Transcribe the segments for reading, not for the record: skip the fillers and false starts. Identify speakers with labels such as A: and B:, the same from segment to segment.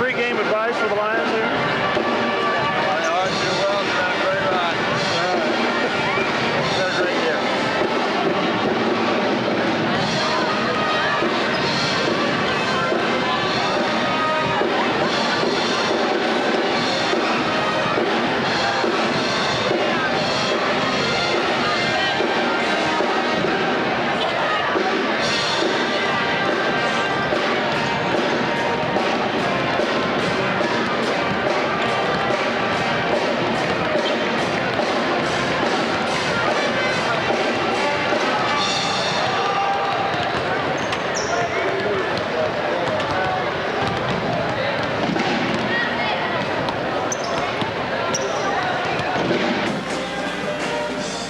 A: pregame advice for the Lions here?
B: Hard to do well, it's been a great ride. It's been a great year.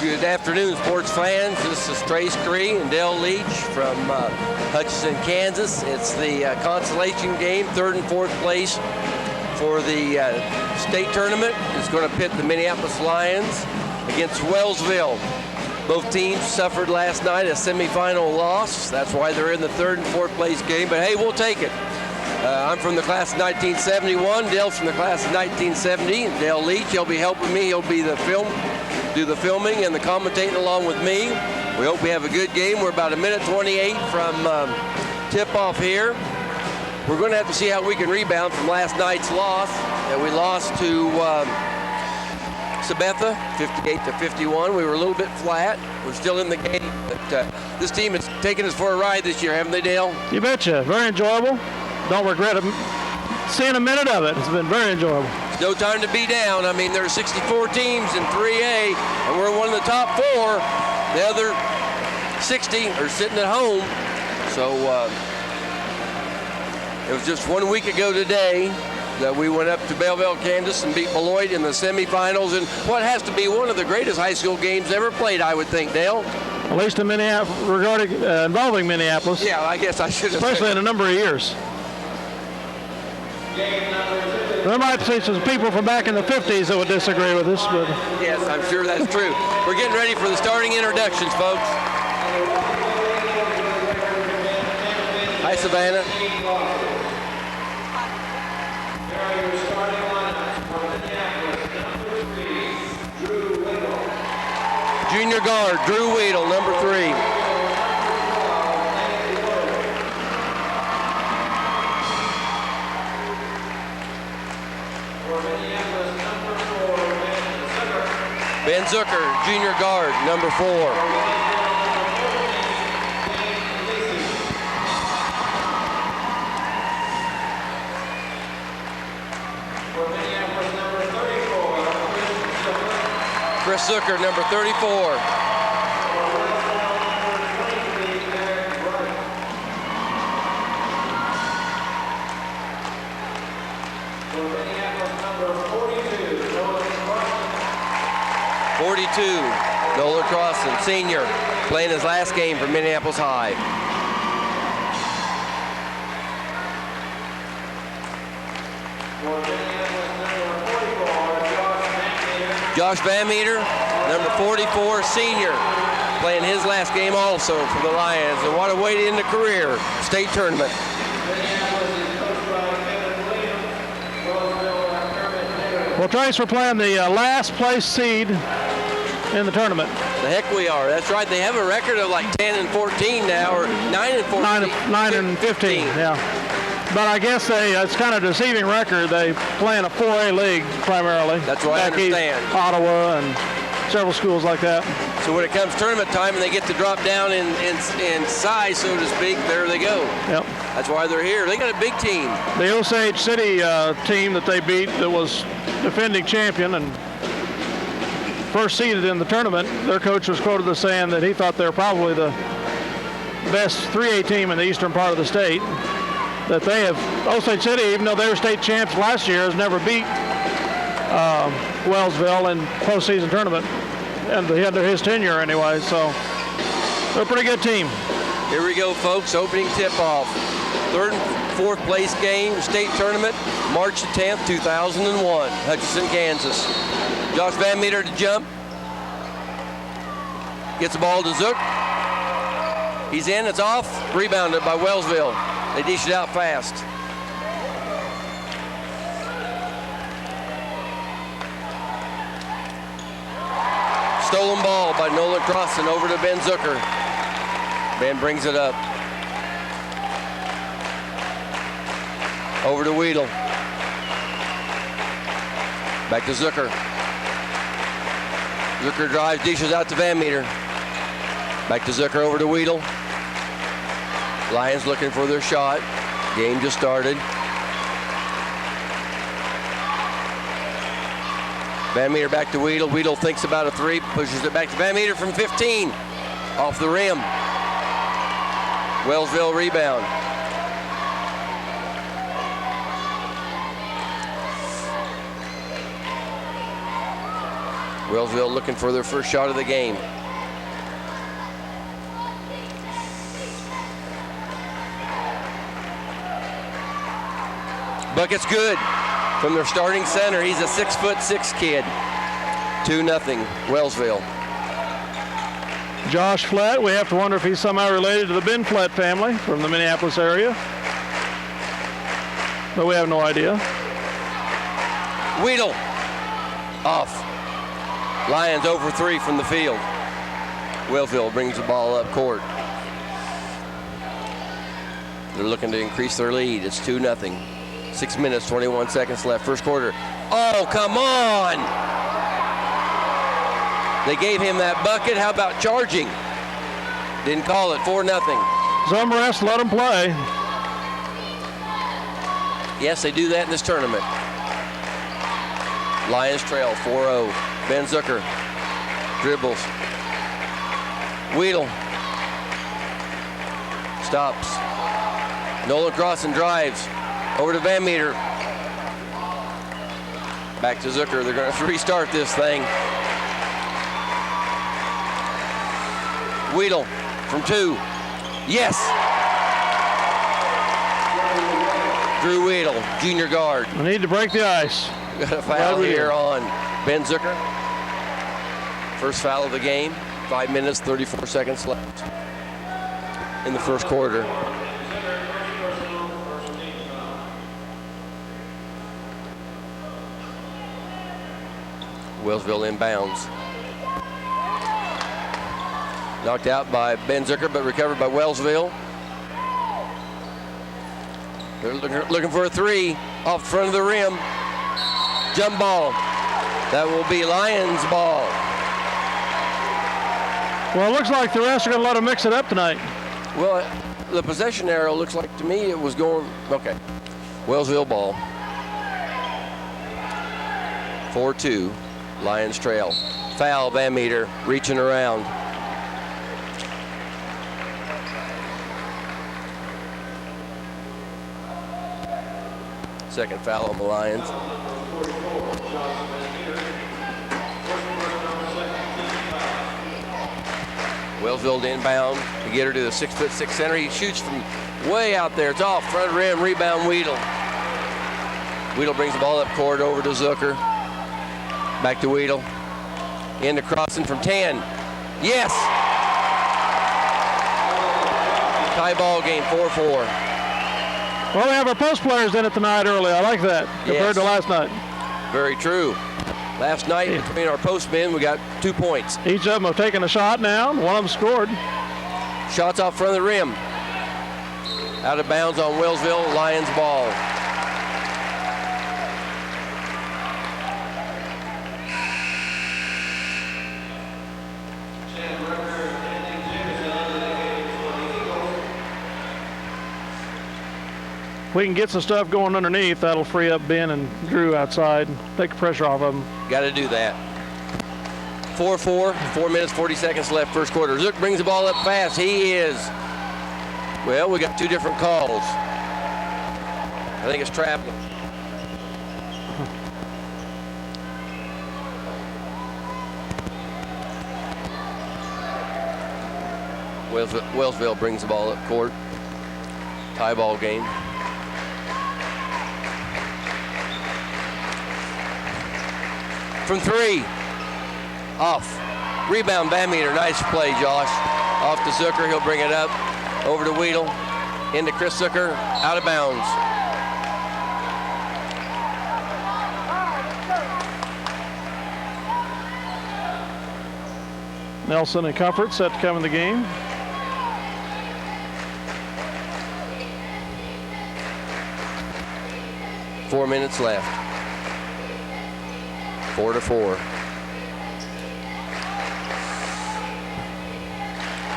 C: Good afternoon, sports fans. This is Trace Cree and Dale Leach from Hutchinson, Kansas. It's the Consolation game, 3rd and 4th place for the state tournament. It's going to pit the Minneapolis Lions against Wellsville. Both teams suffered last night a semifinal loss. That's why they're in the 3rd and 4th place game, but hey, we'll take it. I'm from the class of 1971. Dale's from the class of 1970. Dale Leach, he'll be helping me. He'll be the do the filming and the commentating along with me. We hope we have a good game. We're about 1:28 from tip-off here. We're going to have to see how we can rebound from last night's loss. We lost to Sabetha, 58-51. We were a little bit flat. We're still in the game, but this team has taken us for a ride this year, haven't they, Dale?
A: You betcha. Very enjoyable. Don't regret seeing a minute of it. It's been very enjoyable.
C: No time to be down. I mean, there are 64 teams in 3A, and we're one of the top 4. The other 60 are sitting at home. So it was just 1 week ago today that we went up to Belleville, Kansas, and beat Beloit in the semifinals in what has to be one of the greatest high school games ever played, I would think, Dale.
A: At least in Minneapolis, regarding involving Minneapolis.
C: Yeah, I guess I should have.
A: Especially in a number of years. There might be some people from back in the 50s that would disagree with us, but
C: yes, I'm sure that's true. We're getting ready for the starting introductions, folks. Hi, Savannah. Junior guard, Drew Weedle, number 3. Ben Zucker, junior guard, number 4. Chris Zucker, number 34. Nolan Crossan, senior, playing his last game for Minneapolis High. Josh Van Meter, number 44, senior, playing his last game also for the Lions. And what a way to end the career, state tournament.
A: well, Trace, we're playing the last place seed in the tournament.
C: The heck we are. That's right. They have a record of like 10 and 14 now, or 9 and 14.
A: 9 and 15, yeah. But I guess it's kind of a deceiving record. They play in a 4A league primarily.
C: That's what I understand.
A: East, Ottawa and several schools like that.
C: So when it comes tournament time and they get to drop down in size, so to speak, there they go.
A: Yep.
C: That's why they're here. They got a big team.
A: The Osage City team that they beat, that was defending champion and first seeded in the tournament, their coach was quoted as saying that he thought they were probably the best 3A team in the eastern part of the state. That they have, Osage City, even though they were state champs last year, has never beat Wellsville in postseason tournament, and he had his tenure anyway, so they're a pretty good team.
C: Here we go, folks, opening tip-off. 3rd and 4th place game, state tournament, March the 10th, 2001, Hutchinson, Kansas. Josh Van Meter to jump. Gets the ball to Zook. He's in, it's off, rebounded by Wellsville. They dish it out fast. Stolen ball by Nolan Crossan over to Ben Zucker. Ben brings it up. Over to Weedle. Back to Zucker. Zucker drives, dishes out to Van Meter. Back to Zucker, over to Weedle. Lions looking for their shot. Game just started. Van Meter back to Weedle. Weedle thinks about a three, pushes it back to Van Meter from 15. Off the rim. Wellsville rebound. Wellsville looking for their first shot of the game. Bucket's good from their starting center. He's a 6'6" kid. 2-0 Wellsville.
A: Josh Flatt, we have to wonder if he's somehow related to the Ben Flatt family from the Minneapolis area. But we have no idea.
C: Weedle off. Lions over 3 from the field. Wellsville brings the ball up court. They're looking to increase their lead. It's 2-0. 6 minutes, 21 seconds left. First quarter. Oh, come on! They gave him that bucket. How about charging? Didn't call it. 4-0.
A: Some rest, let them play.
C: Yes, they do that in this tournament. Lions trail 4-0. Ben Zucker dribbles. Weedle stops. Nolan Crossan drives over to Van Meter. Back to Zucker. They're going to restart this thing. Weedle from 2. Yes. Drew Weedle, junior guard.
A: We need to break the ice.
C: Got a foul here on Ben Zucker. First foul of the game. 5 minutes, 34 seconds left in the first quarter. Wellsville inbounds. Knocked out by Ben Zucker, but recovered by Wellsville. They're looking for a 3 off the front of the rim. Jump ball. That will be Lions ball.
A: Well, it looks like the rest are going to let them mix it up tonight.
C: Well, the possession arrow looks like to me it was going, okay. Wellsville ball. 4-2, Lions trail. Foul, Van Meter, reaching around. Second foul on the Lions. Wellsville to inbound to get her to the 6'6" center. He shoots from way out there. It's off front rim. Rebound Weedle. Weedle brings the ball up court over to Zucker. Back to Weedle. Into Crossan from 10. Yes. Tie ball game 4-4.
A: Well, we have our post players in it tonight early. I like that compared to last night.
C: Very true. Last night, between our postmen, we got 2 points.
A: Each of them have taken a shot now. One of them scored.
C: Shots off front of the rim. Out of bounds on Wellsville. Lions ball.
A: We can get some stuff going underneath. That'll free up Ben and Drew outside. Take the pressure off of them.
C: Got to do that. 4-4, 4 minutes, 40 seconds left, first quarter. Zook brings the ball up fast. He is. Well, we got 2 different calls. I think it's traveling. Wellsville brings the ball up court. Tie ball game. From 3, off. Rebound, Van Meter. Nice play, Josh. Off to Zucker. He'll bring it up. Over to Weedle. Into Chris Zucker. Out of bounds.
A: Nelson and Comfort set to come in the game.
C: Four minutes left. 4-4.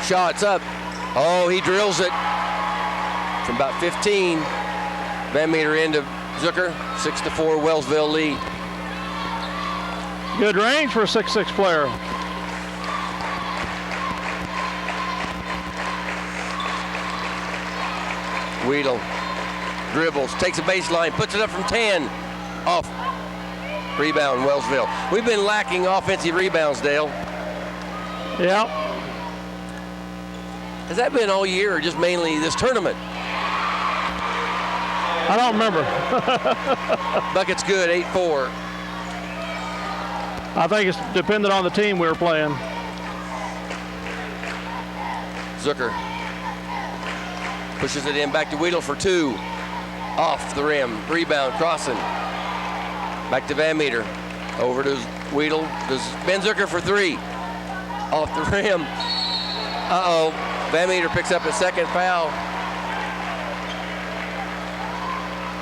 C: Shots up. Oh, he drills it from about 15. Van Meter into Zucker. 6-4 Wellsville lead.
A: Good range for a 6'6" player.
C: Weedle dribbles, takes a baseline, puts it up from 10. Off. Rebound, Wellsville. We've been lacking offensive rebounds, Dale.
A: Yeah.
C: Has that been all year or just mainly this tournament?
A: I don't remember.
C: Bucket's good, 8-4.
A: I think it's dependent on the team we were playing.
C: Zucker pushes it in back to Weedle for 2. Off the rim, rebound, crossing. Back to Van Meter. Over to Weedle. Does Ben Zucker for 3. Off the rim. Uh-oh. Van Meter picks up a second foul.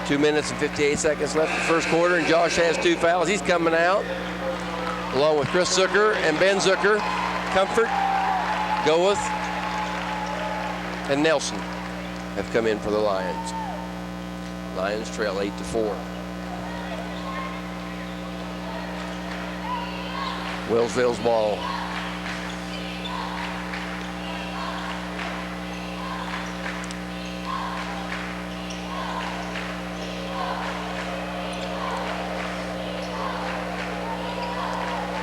C: 2 minutes and 58 seconds left in the first quarter, and Josh has 2 fouls. He's coming out, along with Chris Zucker and Ben Zucker. Comfort, Goeth, and Nelson have come in for the Lions. Lions trail 8-4. Wellsville's ball.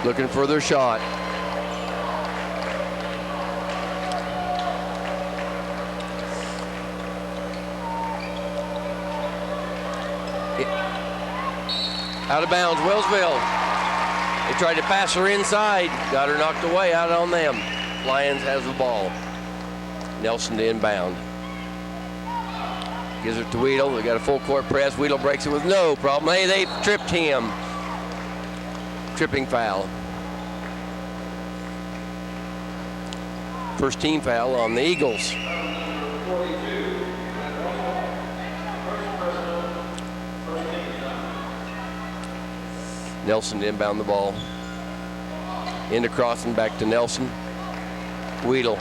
C: Looking for their shot. Out of bounds, Wellsville. They tried to pass her inside. Got her knocked away, out on them. Lions has the ball. Nelson to inbound. Gives it to Weedle. They got a full court press. Weedle breaks it with no problem. Hey, they tripped him. Tripping foul. First team foul on the Eagles. Nelson to inbound the ball. Into crossing, back to Nelson. Weedle.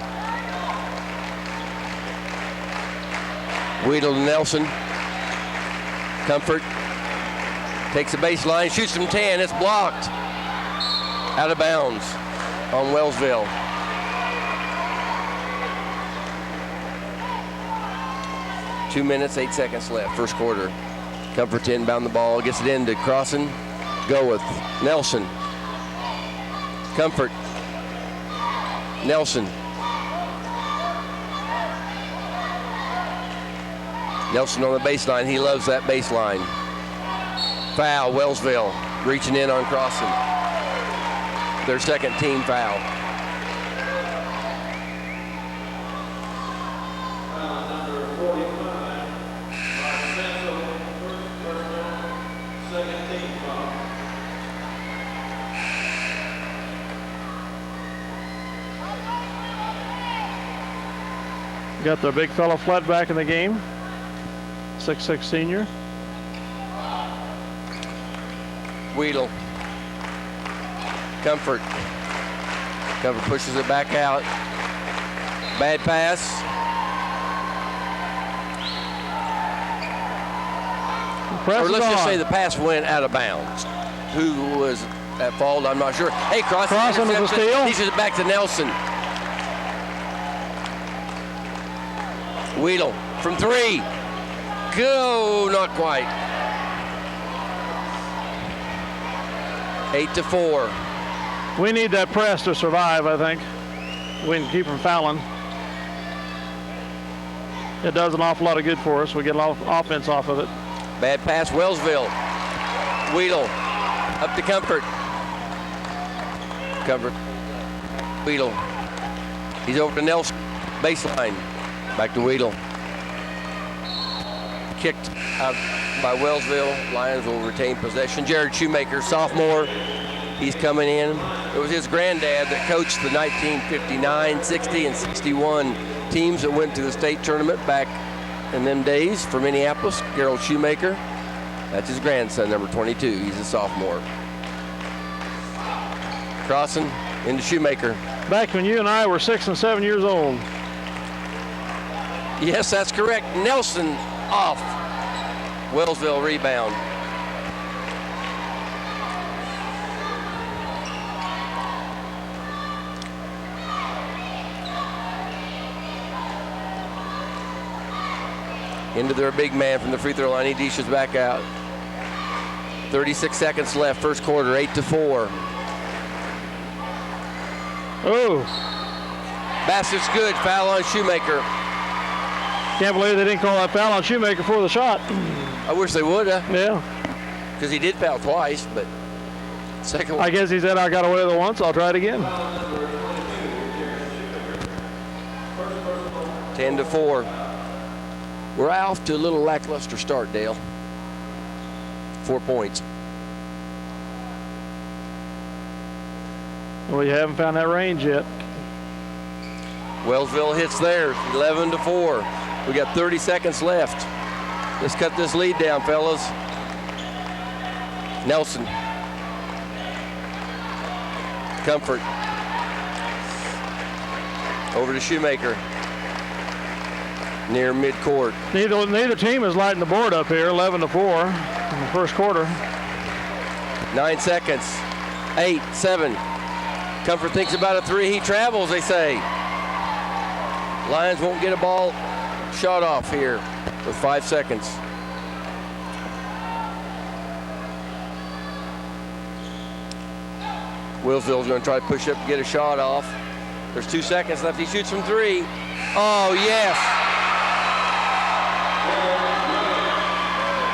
C: Weedle to Nelson. Comfort. Takes the baseline, shoots from 10. It's blocked. Out of bounds on Wellsville. Two minutes, 8 seconds left, first quarter. Comfort to inbound the ball, gets it into crossing. Go with Nelson. Comfort. Nelson. Nelson on the baseline. He loves that baseline. Foul, Wellsville. Reaching in on crossing. Their second team foul.
A: Got their big fella Flood back in the game. 6'6" senior.
C: Weedle. Comfort. Comfort pushes it back out. Bad pass. Or let's just say the pass went out of bounds. Who was at fault? I'm not sure. Hey, crossing
A: with the steal.
C: He it back to Nelson. Weedle from 3. Go, not quite. 8-4.
A: We need that press to survive, I think. We can keep from fouling. It does an awful lot of good for us. We get a lot of offense off of it.
C: Bad pass, Wellsville. Weedle up to Comfort. Comfort. Weedle. He's over to Nelson. Baseline. Back to Weedle. Kicked out by Wellsville. Lions will retain possession. Jared Shoemaker, sophomore. He's coming in. It was his granddad that coached the 1959, 60, and 61 teams that went to the state tournament back in them days for Minneapolis, Gerald Shoemaker. That's his grandson, number 22. He's a sophomore. Crossing into Shoemaker.
A: Back when you and I were 6 and 7 years old.
C: Yes, that's correct. Nelson off. Wellsville rebound. Into their big man from the free throw line. He dishes back out. 36 seconds left, first quarter, 8-4.
A: Oh.
C: Basket's good, foul on Shoemaker.
A: Can't believe they didn't call that foul on Shoemaker for the shot.
C: I wish they would,
A: Yeah.
C: because he did foul twice, but second one.
A: I guess he said, I got away with it once, I'll try it again.
C: 10-4. We're off to a little lackluster start, Dale. 4 points.
A: Well, you haven't found that range yet.
C: Wellsville hits there, 11-4. We got 30 seconds left. Let's cut this lead down, fellas. Nelson. Comfort. Over to Shoemaker. Near midcourt.
A: Neither team is lighting the board up here, 11-4 in the first quarter.
C: 9 seconds. 8, 7. Comfort thinks about a three. He travels, they say. Lions won't get a ball shot off here with 5 seconds. Wellsville's going to try to push up and get a shot off. There's 2 seconds left. He shoots from 3. Oh, yes.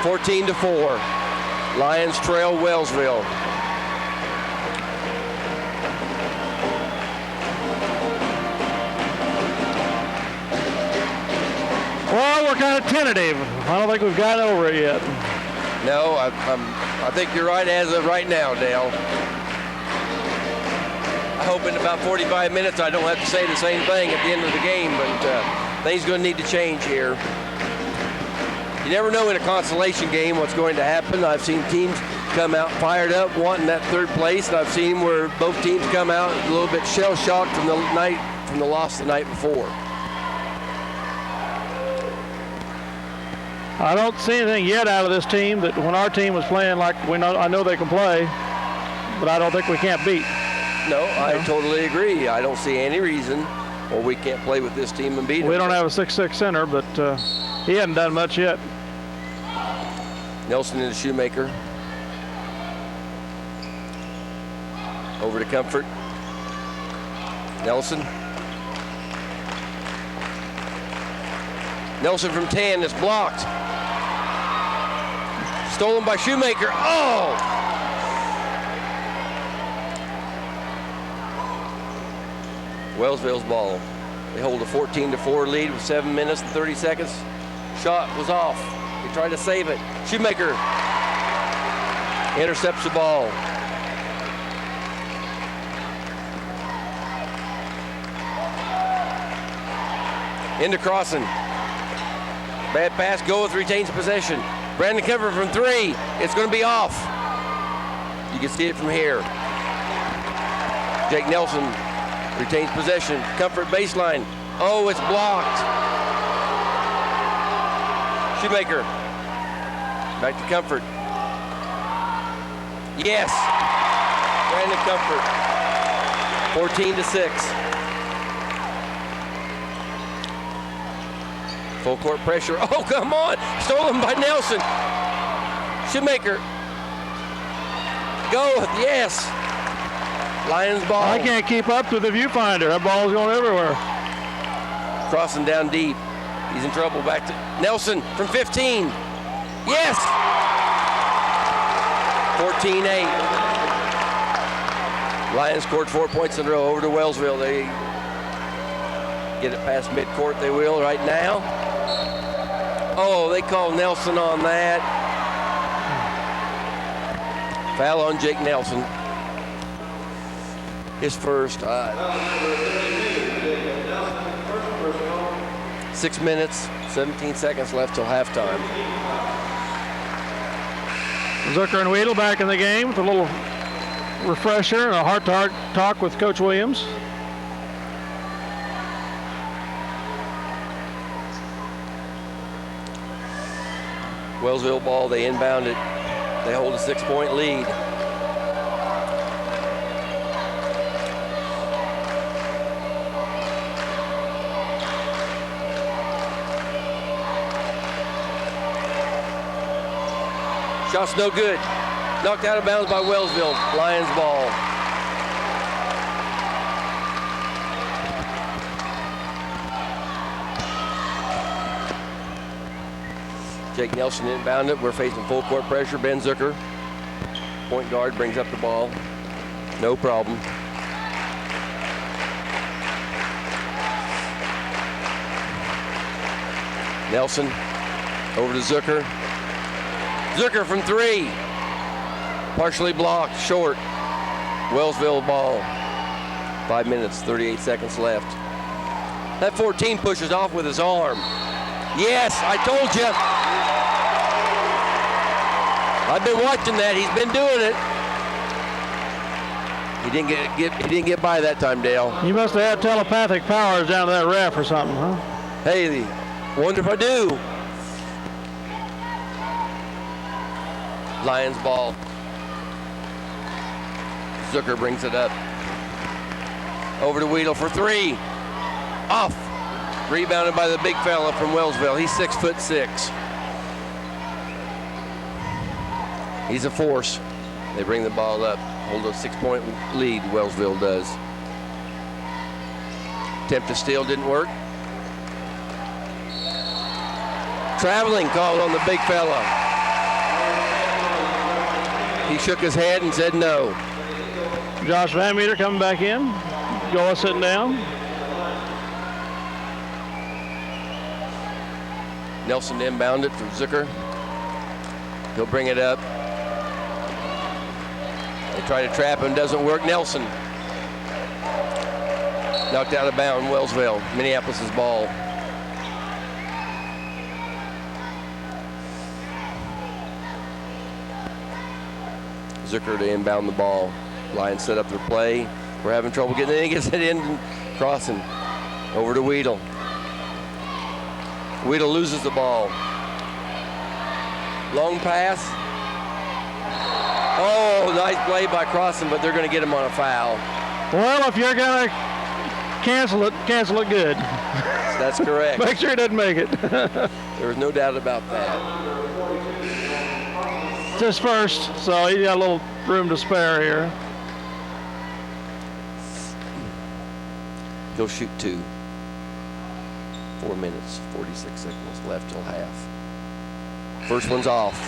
C: 14-4. Lions trail Wellsville.
A: Well, we're kind of tentative. I don't think we've gotten over it yet.
C: No, I think you're right as of right now, Dale. I hope in about 45 minutes I don't have to say the same thing at the end of the game, but things are going to need to change here. You never know in a consolation game what's going to happen. I've seen teams come out fired up, wanting that third place, and I've seen where both teams come out a little bit shell-shocked from the loss the night before.
A: I don't see anything yet out of this team that when our team was playing like I know they can play, but I don't think we can't beat.
C: No, I totally agree. I don't see any reason why we can't play with this team and beat them.
A: We don't have a 6'6" center, but he hasn't done much yet.
C: Nelson into Shoemaker. Over to Comfort. Nelson. Nelson from 10 is blocked. Stolen by Shoemaker. Oh! Wellsville's ball. They hold a 14-4 lead with 7 minutes and 30 seconds. Shot was off. He tried to save it. Shoemaker intercepts the ball. Into Crossan. Bad pass. Goeth retains possession. Brandon Comfort from 3. It's going to be off. You can see it from here. Jake Nelson retains possession. Comfort baseline. Oh, it's blocked. Shoemaker. Back to Comfort. Yes. Brandon Comfort. 14-6. Full court pressure. Oh, come on. Stolen by Nelson. Shoemaker. Go. Yes. Lions ball.
A: I can't keep up with the viewfinder. That ball's going everywhere.
C: Crossing down deep. He's in trouble. Back to Nelson from 15. Yes. 14-8. Lions scored 4 points in a row over to Wellsville. They get it past midcourt. They will right now. Oh, they call Nelson on that. Foul on Jake Nelson. His first. 6 minutes, 17 seconds left till halftime.
A: Zucker and Weedle back in the game with a little refresher and a heart-to-heart talk with Coach Williams.
C: Wellsville ball, they inbound it. They hold a 6-point lead. Shot's no good. Knocked out of bounds by Wellsville. Lions ball. Jake Nelson inbound it. We're facing full court pressure. Ben Zucker, point guard, brings up the ball. No problem. Nelson over to Zucker. Zucker from 3. Partially blocked, short. Wellsville ball. 5 minutes, 38 seconds left. That 14 pushes off with his arm. Yes, I told you. I've been watching that. He's been doing it. He didn't get by that time, Dale.
A: You must have had telepathic powers down to that ref or something, huh?
C: Hey, wonder if I do. Lions ball. Zucker brings it up. Over to Weedle for 3. Off. Rebounded by the big fella from Wellsville. He's 6'6". He's a force. They bring the ball up. Hold a 6-point lead, Wellsville does. Attempt to steal didn't work. Traveling called on the big fella. He shook his head and said no.
A: Josh Van Meter coming back in. Goa sitting down.
C: Nelson inbound it to Zucker. He'll bring it up. They try to trap him, doesn't work. Nelson. Knocked out of bounds, Wellsville. Minneapolis' ball. Zucker to inbound the ball. Lions set up their play. We're having trouble getting it in. He gets it in and crossing. Over to Weedle. Weedle loses the ball. Long pass. Oh, nice play by Crossan, but they're going to get him on a foul.
A: Well, if you're going to cancel it good.
C: That's correct.
A: Make sure he doesn't make it.
C: There's no doubt about that.
A: It's his first, so he's got a little room to spare here.
C: He'll shoot 2. 4 minutes, 46 seconds left till half. First one's off.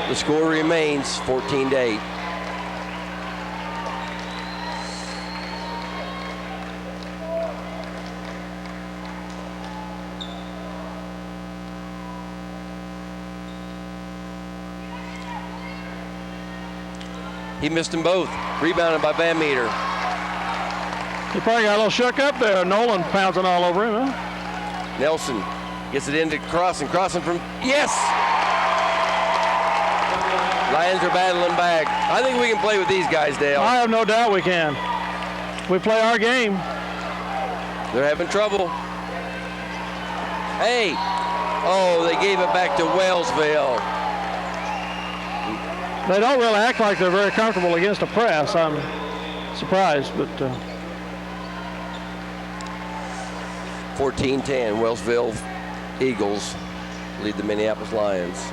C: The score remains 14-8. He missed them both. Rebounded by Van Meter.
A: He probably got a little shook up there. Nolan pouncing all over him, huh?
C: Nelson gets it into Crossan. Crossan from, yes! Lions are battling back. I think we can play with these guys, Dale.
A: I have no doubt we can. We play our game.
C: They're having trouble. Hey! Oh, they gave it back to Wellsville.
A: They don't really act like they're very comfortable against a press. I'm surprised, but
C: 14-10, Wellsville Eagles lead the Minneapolis Lions.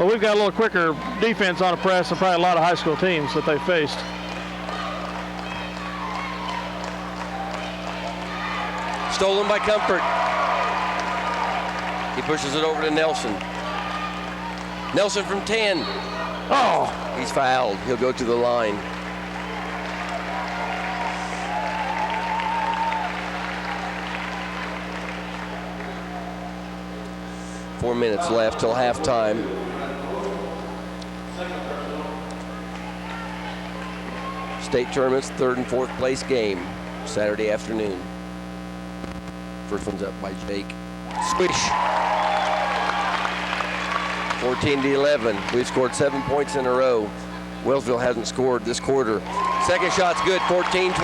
A: well, we've got a little quicker defense on a press than probably a lot of high school teams that they faced.
C: Stolen by Comfort. He pushes it over to Nelson. Nelson from 10. Oh, he's fouled. He'll go to the line. Four minutes left till halftime. State tournament's third and fourth place game, Saturday afternoon. First one's up by Jake. Swish. 14-11. We've scored 7 points in a row. Wellsville hasn't scored this quarter. Second shot's good, 14-12.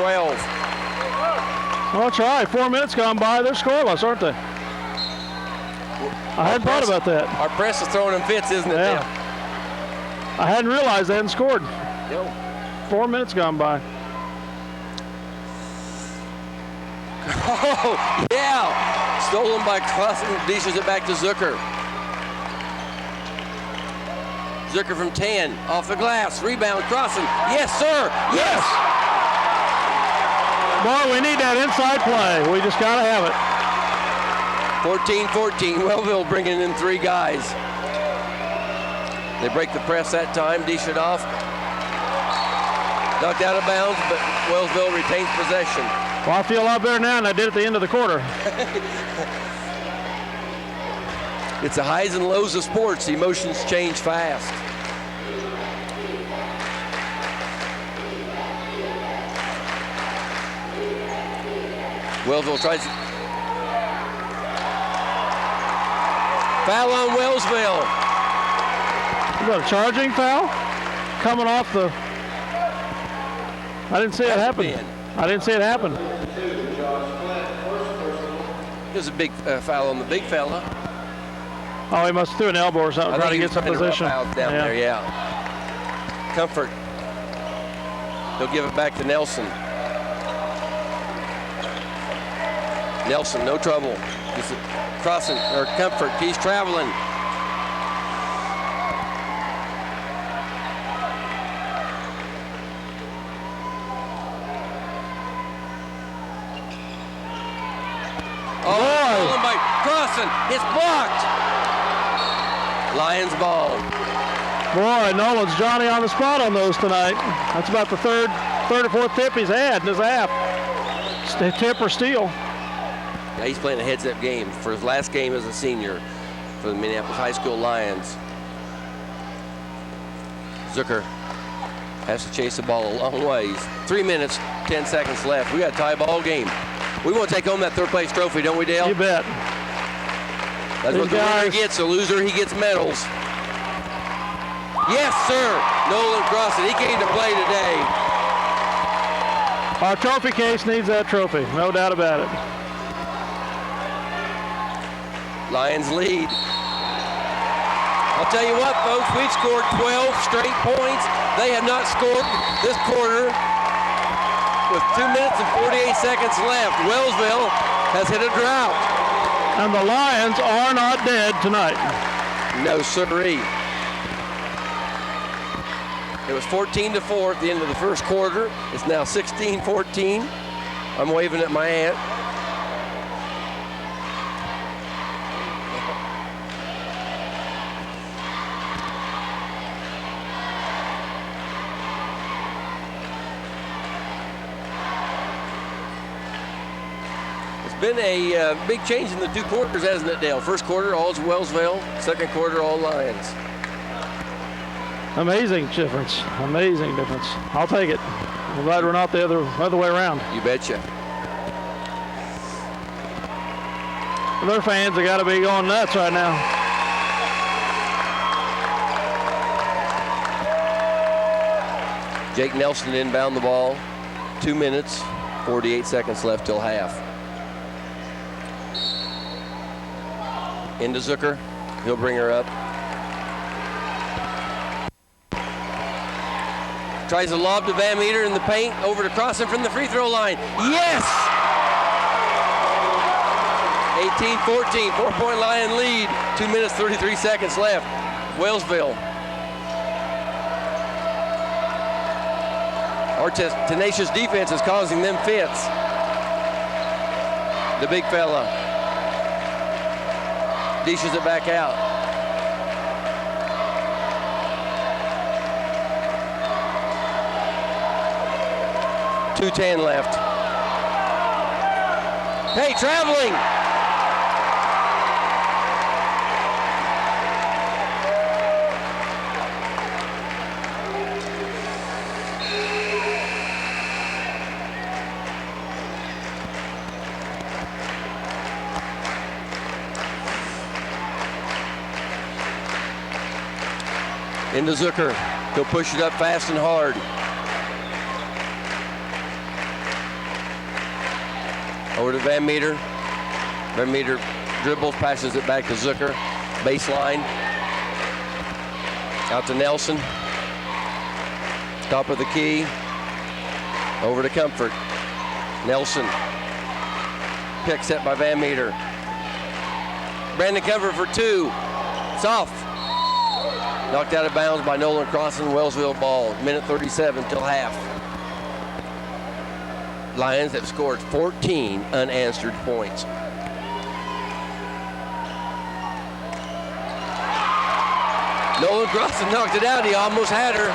A: Well, that's right. 4 minutes gone by. They're scoreless, aren't they? I hadn't thought about that.
C: Our press is throwing them fits, isn't it?
A: Yeah.
C: Dale?
A: I hadn't realized they hadn't scored.
C: No.
A: 4 minutes gone by.
C: Oh, yeah. Stolen by Clausen. Dishes it back to Zucker. Zucker from 10. Off the glass. Rebound. Crossing. Yes, sir. Yes.
A: Boy, we need that inside play. We just got to have it.
C: 14-14. Wellsville bringing in 3 guys. They break the press that time. Dish it off. Knocked out of bounds, but Wellsville retains possession.
A: Well, I feel a lot better now than I did at the end of the quarter.
C: It's the highs and lows of sports. Emotions change fast. Wellsville tries. Foul on Wellsville.
A: Is that a charging foul? Coming off the... I didn't see it happen. I didn't see it happen.
C: There's a big foul on the big fella.
A: Oh, he must have threw an elbow or something, trying to get some position.
C: Down there, yeah. Comfort. He'll give it back to Nelson. Nelson, no trouble. He's crossing, or Comfort, he's traveling. Oh, by Crossing, it's blocked. Lions ball.
A: Boy, Nolan's Johnny on the spot on those tonight. That's about the third or fourth tip he's had in his half. Tip or steal.
C: Now he's playing a heads-up game for his last game as a senior for the Minneapolis High School Lions. Zucker has to chase the ball a long ways. 3 minutes, 10 seconds left. We got a tie ball game. We want to take home that third place trophy, don't we, Dale?
A: You bet.
C: That's what the winner gets. The loser, he gets medals. Yes, sir. Nolan Crossing, he came to play today.
A: Our trophy case needs that trophy, no doubt about it.
C: Lions lead. I'll tell you what, folks, we've scored 12 straight points. They have not scored this quarter with 2 minutes and 48 seconds left. Wellsville has hit a drought.
A: And the Lions are not dead tonight.
C: No, sirree. It was 14-4 at the end of the first quarter. It's now 16-14. I'm waving at my aunt. Been a big change in the 2 quarters, hasn't it, Dale? First quarter, all's Wellsville. Second quarter, all Lions.
A: Amazing difference. Amazing difference. I'll take it. I'm glad we're not the other way around.
C: You betcha.
A: Their fans have got to be going nuts right now.
C: Jake Nelson inbound the ball. 2 minutes, 48 seconds left till half. Into Zucker. He'll bring her up. Tries to lob to Van Meter in the paint. Over to Crossing from the free throw line. Yes! 18-14. 4-point Lion lead. 2 minutes, 33 seconds left. Wellsville. Our tenacious defense is causing them fits. The big fella dishes it back out. .210 left. Hey, traveling. Into Zucker. He'll push it up fast and hard. Over to Van Meter. Van Meter dribbles, passes it back to Zucker. Baseline. Out to Nelson. Top of the key. Over to Comfort. Nelson. Pick set by Van Meter. Brandon Comfort for 2. It's off. Knocked out of bounds by Nolan Crossan. Wellsville ball. Minute 37 till half. Lions have scored 14 unanswered points. Nolan Crossan knocked it out. He almost had her.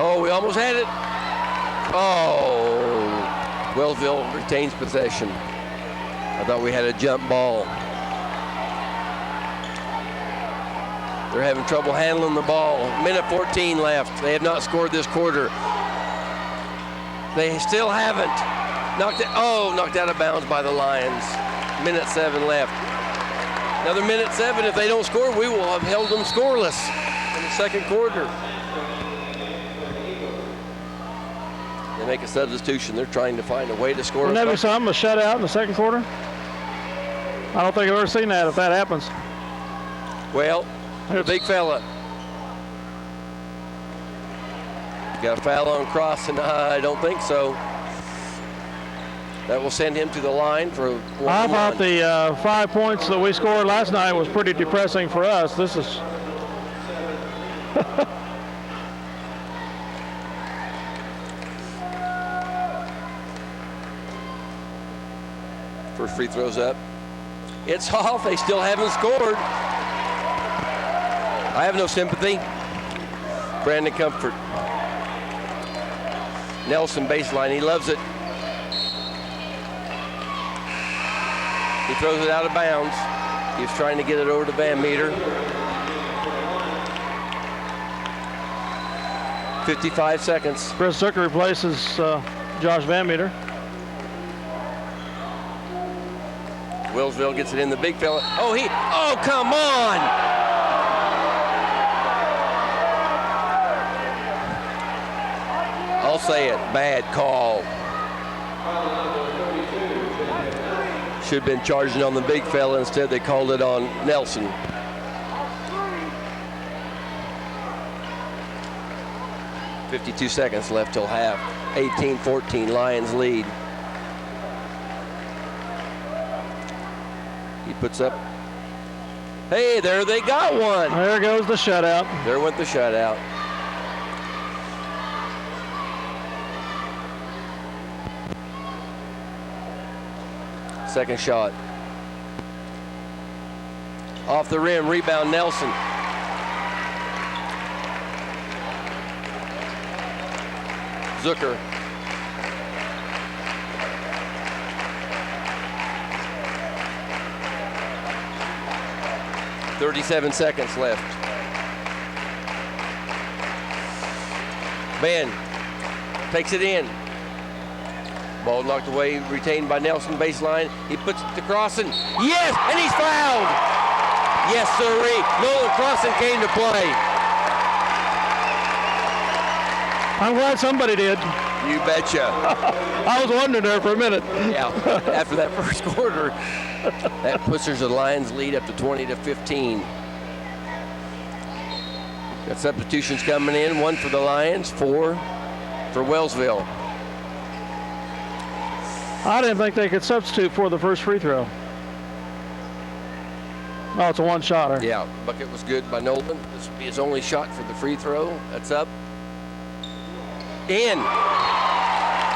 C: Oh, we almost had it. Oh, Wellsville retains possession. I thought we had a jump ball. They're having trouble handling the ball. Minute 14 left. They have not scored this quarter. They still haven't. Knocked out of bounds by the Lions. Minute 7 left. Another minute 7. If they don't score, we will have held them scoreless in the second quarter. They make a substitution. They're trying to find a way to score.
A: Wouldn't that be something, a shutout in the second quarter? I don't think I've ever seen that if that happens.
C: Well, the big fella. Got a foul on Crossan? I don't think so. That will send him to the line for 1-1.
A: I thought the 5 points that we scored last night was pretty depressing for us. This is...
C: First free throw's up. It's off. They still haven't scored. I have no sympathy. Brandon Comfort. Nelson baseline. He loves it. He throws it out of bounds. He's trying to get it over to Van Meter. 55 seconds.
A: Chris Zucker replaces Josh Van Meter.
C: Wellsville gets it in the big fella. Oh, come on! I'll say it, bad call. Should have been charging on the big fella. Instead, they called it on Nelson. .52 seconds left till half. 18-14, Lions lead. He puts up. Hey, there they got one.
A: There goes the shutout.
C: There went the shutout. Second shot. Off the rim, rebound Nelson. Zucker. .37 seconds left. Ben takes it in. Ball knocked away, retained by Nelson, baseline. He puts it to Crossan. Yes, and he's fouled. Yes, sirree. Nolan Crossan came to play.
A: I'm glad somebody did.
C: You betcha.
A: I was wondering there for a minute.
C: Yeah, after that first quarter, that puts the Lions lead up to 20-15. Got substitutions coming in. 1 for the Lions, 4 for Wellsville.
A: I didn't think they could substitute for the first free throw. Oh, it's a one-shotter.
C: Yeah, bucket was good by Nolan. This will be his only shot for the free throw. That's up. In.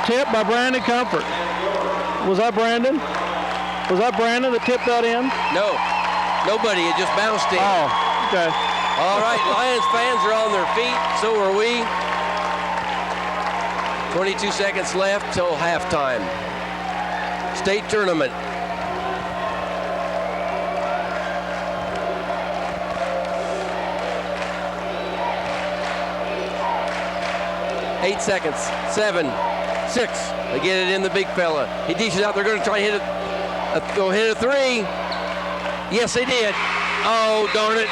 A: Tip by Brandon Comfort. Was that Brandon? Was that Brandon that tipped that in?
C: No, nobody. It just bounced in.
A: Oh, okay.
C: All right, Lions fans are on their feet. So are we. 22 seconds left till halftime. State tournament. 8 seconds. 7, 6. They get it in the big fella. He dishes out. They're going to try and hit it. Go hit a 3. Yes, they did. Oh, darn it.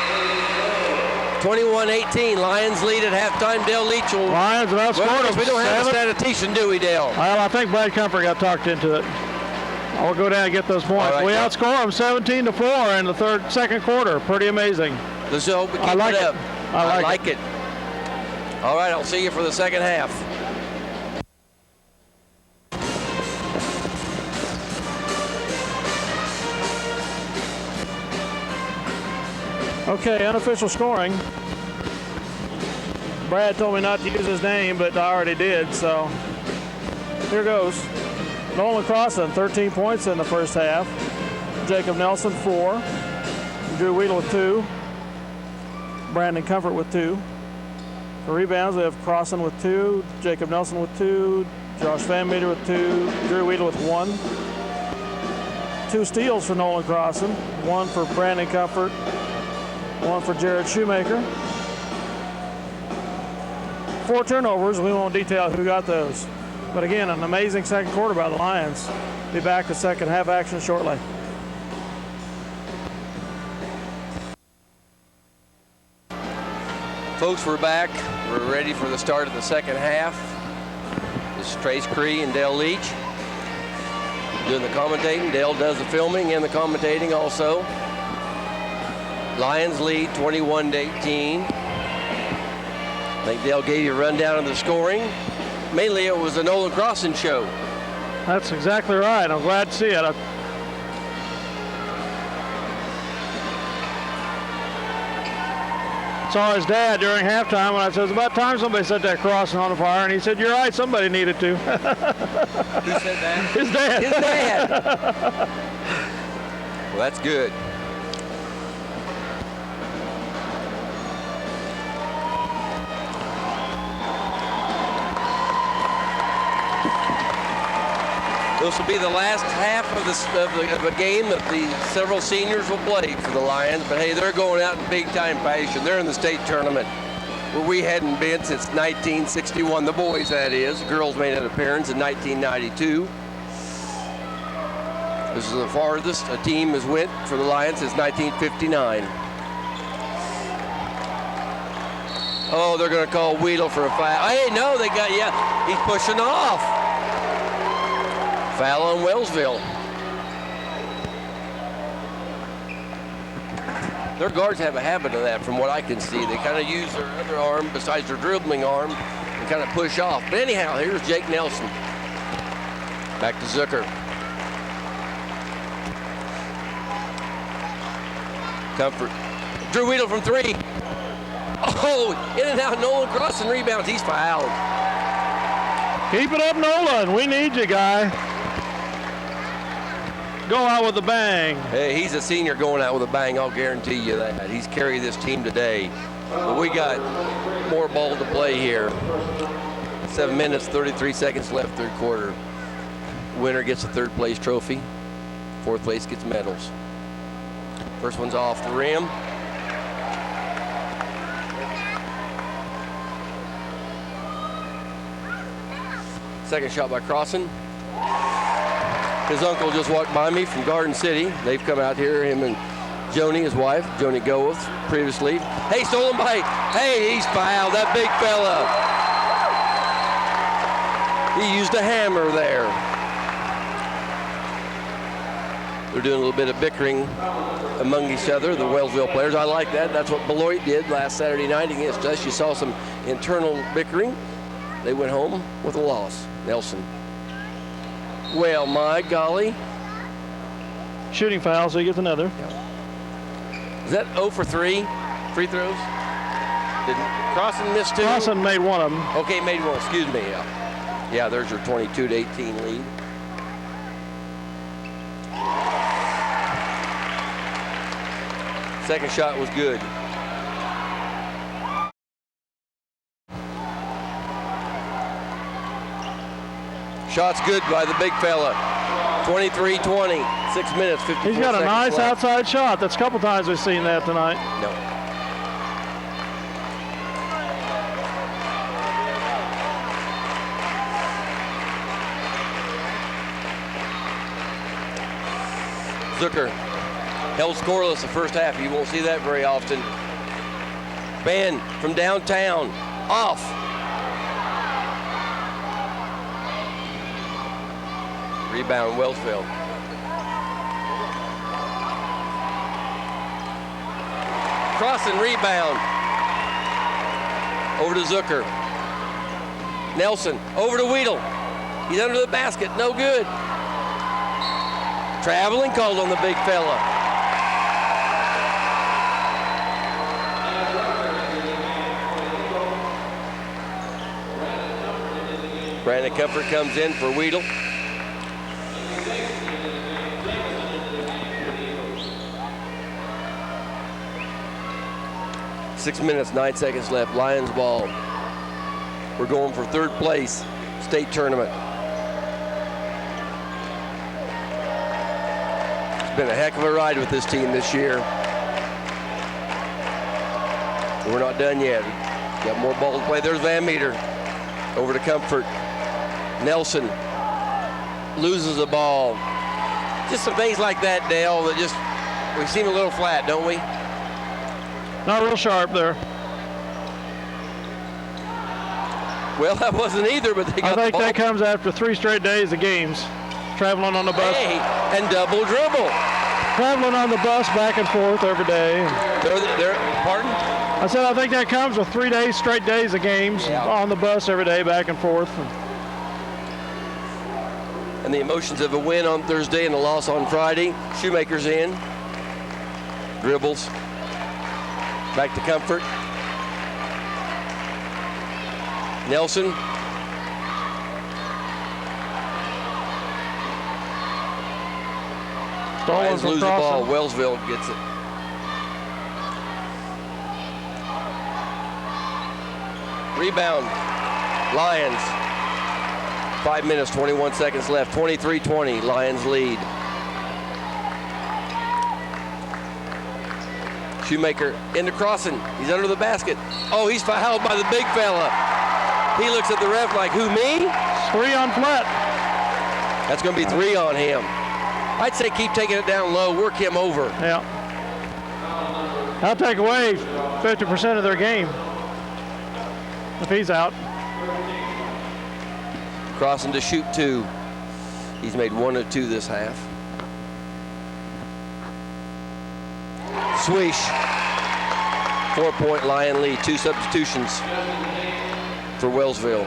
C: 21-18. Lions lead at halftime. Dale Leach will.
A: Lions have outscored them.
C: We don't have a
A: 7.
C: statistician, do we, Dale?
A: Well, I think Brad Comfort got talked into it. I'll go down and get those points.
C: Right,
A: we outscore them 17-4 in the second quarter. Pretty amazing.
C: Let's hope we keep
A: I like
C: it up.
A: it. I like
C: it. All right, I'll see you for the second half.
A: Okay, unofficial scoring. Brad told me not to use his name, but I already did, so here goes. Nolan Crossan, 13 points in the first half. Jacob Nelson, 4. Drew Weedle with 2. Brandon Comfort with 2. For rebounds, we have Crossan with 2, Jacob Nelson with 2, Josh Van Meter with 2, Drew Weedle with 1. 2 steals for Nolan Crossan, 1 for Brandon Comfort, 1 for Jared Shoemaker. 4 turnovers. We won't detail who got those. But again, an amazing second quarter by the Lions. Be back to second half action shortly.
C: Folks, we're back. We're ready for the start of the second half. This is Trace Cree and Dale Leach doing the commentating. Dale does the filming and the commentating also. Lions lead 21-18. I think Dale gave you a rundown of the scoring. Mainly it was a Nolan Crossan show.
A: That's exactly right. I'm glad to see it. Saw his dad during halftime when I said, it's about time somebody set that Crossan on the fire, and he said, you're right, somebody needed to.
C: Who said that?
A: His dad.
C: His dad. Well, that's good. This will be the last half of a game that the several seniors will play for the Lions. But hey, they're going out in big-time fashion. They're in the state tournament, where we hadn't been since 1961. The boys, that is. The girls made an appearance in 1992. This is the farthest a team has went for the Lions since 1959. Oh, they're going to call Weedle for a foul. Hey, no, they got, yeah, he's pushing off. Foul on Wellsville. Their guards have a habit of that from what I can see. They kind of use their other arm besides their dribbling arm and kind of push off. But anyhow, here's Jake Nelson. Back to Zucker. Comfort. Drew Weedle from 3. Oh, in and out, Nolan Crossan rebounds. He's fouled.
A: Keep it up, Nolan. We need you, guy. Go out with a bang.
C: Hey, he's a senior going out with a bang, I'll guarantee you that. He's carried this team today. But we got more ball to play here. 7 minutes, 33 seconds left, third quarter. Winner gets a third place trophy. Fourth place gets medals. First one's off the rim. Second shot by Crossan. His uncle just walked by me from Garden City. They've come out here, him and Joni, his wife, Joni Goeth, previously. Hey, stolen by, hey, he's fouled, that big fella. He used a hammer there. They're doing a little bit of bickering among each other, the Wellsville players. I like that. That's what Beloit did last Saturday night against us. You saw some internal bickering. They went home with a loss. Nelson. Well, my golly.
A: Shooting foul, so he gets another.
C: Is that 0 for 3 free throws? Did Crossan miss 2?
A: Crossan made one of them.
C: Okay, made one. Excuse me. Yeah, there's your 22-18 lead. Second shot was good. Shot's good by the big fella. 23-20, 6 minutes, 54 seconds
A: He's got a nice
C: left.
A: outside shot. That's a couple times we've seen that tonight.
C: No. Zucker held scoreless the first half. You won't see that very often. Band from downtown, off. Rebound, Wellsville. Crossing rebound. Over to Zucker. Nelson, over to Weedle. He's under the basket, no good. Traveling, called on the big fella. Brandon Comfort comes in for Weedle. Six minutes, 9 seconds left. Lions ball. We're going for third place, state tournament. It's been a heck of a ride with this team this year. We're not done yet. Got more ball to play. There's Van Meter. Over to Comfort. Nelson loses the ball. Just some things like that, Dale, that just, we seem a little flat, don't we?
A: Not real sharp there.
C: Well, that wasn't either, but they got
A: I think
C: the ball.
A: that comes after 3 straight days of games. Traveling on the bus.
C: Hey, and double dribble.
A: Traveling on the bus back and forth every day.
C: Pardon?
A: I said I think that comes with 3 days, straight days of games on the bus every day, back and forth.
C: And the emotions of a win on Thursday and a loss on Friday. Shoemaker's in. Dribbles. Back to Comfort. Nelson. Lions lose the ball. Wellsville gets it. Rebound. Lions. 5 minutes, 21 seconds left. 23-20. Lions lead. Shoemaker into crossing. He's under the basket. Oh, he's fouled by the big fella. He looks at the ref like, who, me?
A: 3 on flat.
C: That's going to be 3 on him. I'd say keep taking it down low, work him over.
A: Yeah. I'll take away 50% of their game if he's out.
C: Crossing to shoot 2. He's made 1 of 2 this half. Swish. 4-point Lion lead. 2 substitutions for Wellsville.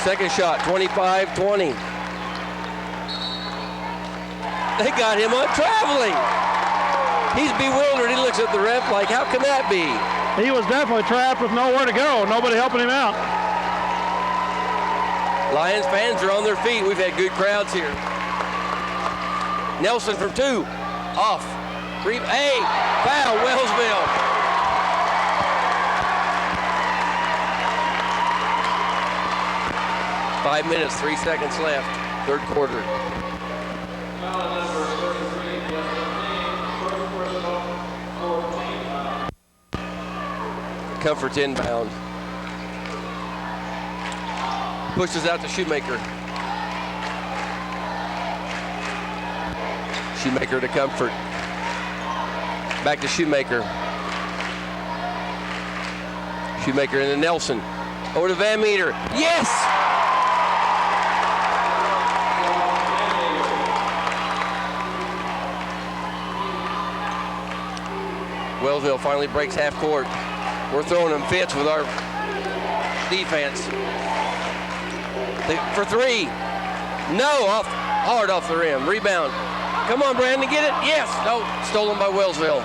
C: Second shot, 25-20. They got him on traveling. He's bewildered. He looks at the ref like, how can that be?
A: He was definitely trapped with nowhere to go. Nobody helping him out.
C: Lions fans are on their feet. We've had good crowds here. Nelson from 2. Off. Hey, foul, Wellsville. Five minutes, 3 seconds left. Third quarter. Comfort's inbound. Pushes out to Shoemaker. Shoemaker to Comfort. Back to Shoemaker. Shoemaker into Nelson. Over to Van Meter. Yes! Wellsville finally breaks half court. We're throwing them fits with our defense. For 3. No, hard off the rim. Rebound. Come on, Brandon, get it. Yes. No, stolen by Wellsville.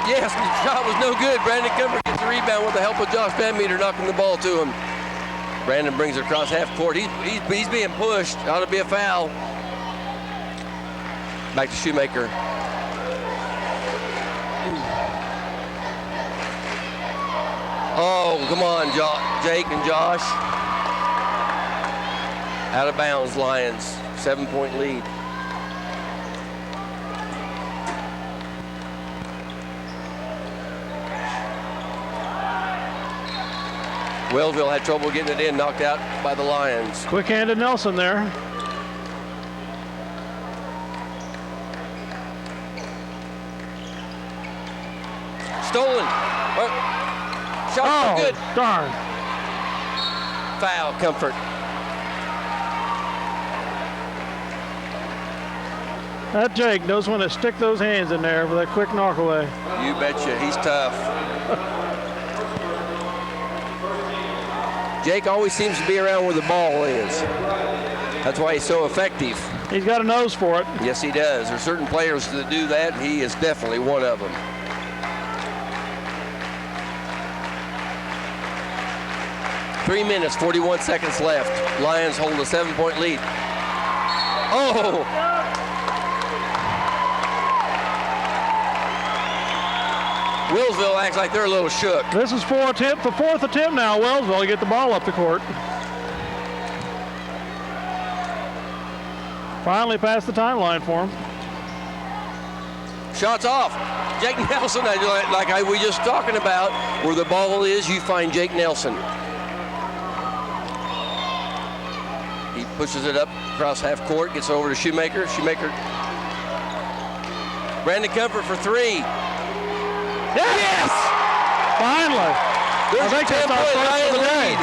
C: Yes, the shot was no good. Brandon Comfort gets the rebound with the help of Josh Van Meter knocking the ball to him. Brandon brings it across half court. He's being pushed. Ought to be a foul. Back to Shoemaker. Oh, come on, Jake and Josh. Out of bounds, Lions. 7-point lead. Wellsville had trouble getting it in, knocked out by the Lions.
A: Quick-handed Nelson there.
C: Stolen. Shot
A: Oh,
C: good.
A: darn.
C: Foul, Comfort.
A: That Jake knows when to stick those hands in there for that quick knockaway.
C: You betcha, he's tough. Jake always seems to be around where the ball is. That's why he's so effective.
A: He's got a nose for it.
C: Yes, he does. There's certain players that do that, and he is definitely one of them. Three minutes, 41 seconds left. Lions hold a 7-point lead. Oh! Wellsville acts like they're a little shook.
A: This is the fourth attempt now. Wellsville to get the ball up the court. Finally past the timeline for him.
C: Shots off. Jake Nelson, like we just talking about, where the ball is, you find Jake Nelson. He pushes it up across half court, gets over to Shoemaker. Shoemaker. Brandon Comfort for three. Yes!
A: Finally.
C: There's
A: I think that's our first
C: Lion
A: of the day.
C: lead.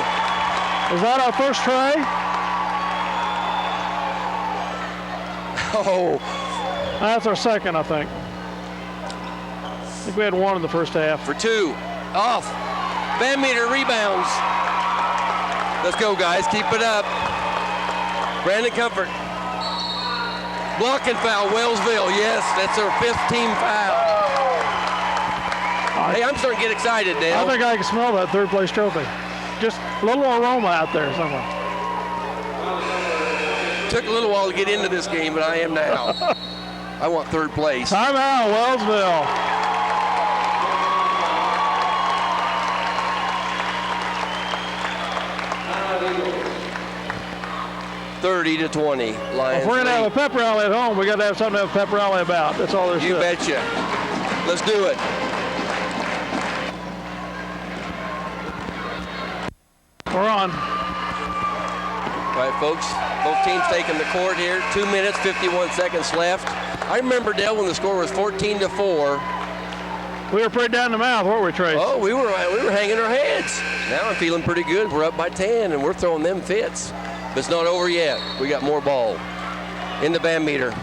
A: Is that our first try?
C: Oh,
A: That's our second, I think. I think we had one in the first half.
C: for two. Off. Van Meter rebounds. Let's go, guys. Keep it up. Brandon Comfort. Blocking foul, Wellsville. Yes, that's their 5th team foul. Hey, I'm starting to get excited,
A: I
C: Dale.
A: think I can smell that third place trophy. Just a little aroma out there somewhere.
C: Took a little while to get into this game, but I am now. I want 3rd place.
A: Timeout, Wellsville.
C: $30-20. Lions.
A: If we're going to have a
C: lead.
A: pep rally at home, we got to have something to have a pep rally about. That's all there's
C: You
A: to it.
C: betcha. Let's do it.
A: We're on.
C: All right, folks. Both teams taking the court here. 2 minutes, 51 seconds left. I remember, Dale, when the score was 14-4.
A: We were pretty down the mouth, weren't we, Trace?
C: Oh, we were hanging our heads. Now I'm feeling pretty good. We're up by 10, and we're throwing them fits. But it's not over yet. We got more ball. In the Van Meter.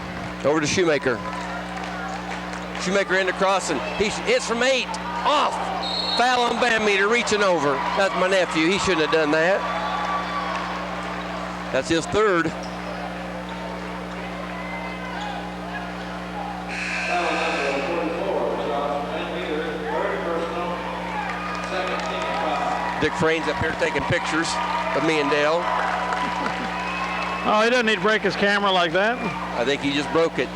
C: Over to Shoemaker. Shoemaker into crossing. He hits from 8. Off. Foul on Van Meter, reaching over. That's my nephew. He shouldn't have done that. That's his 3rd. Dick Frane's up here taking pictures of me and Dale.
A: Oh, he doesn't need to break his camera like that.
C: I think he just broke it.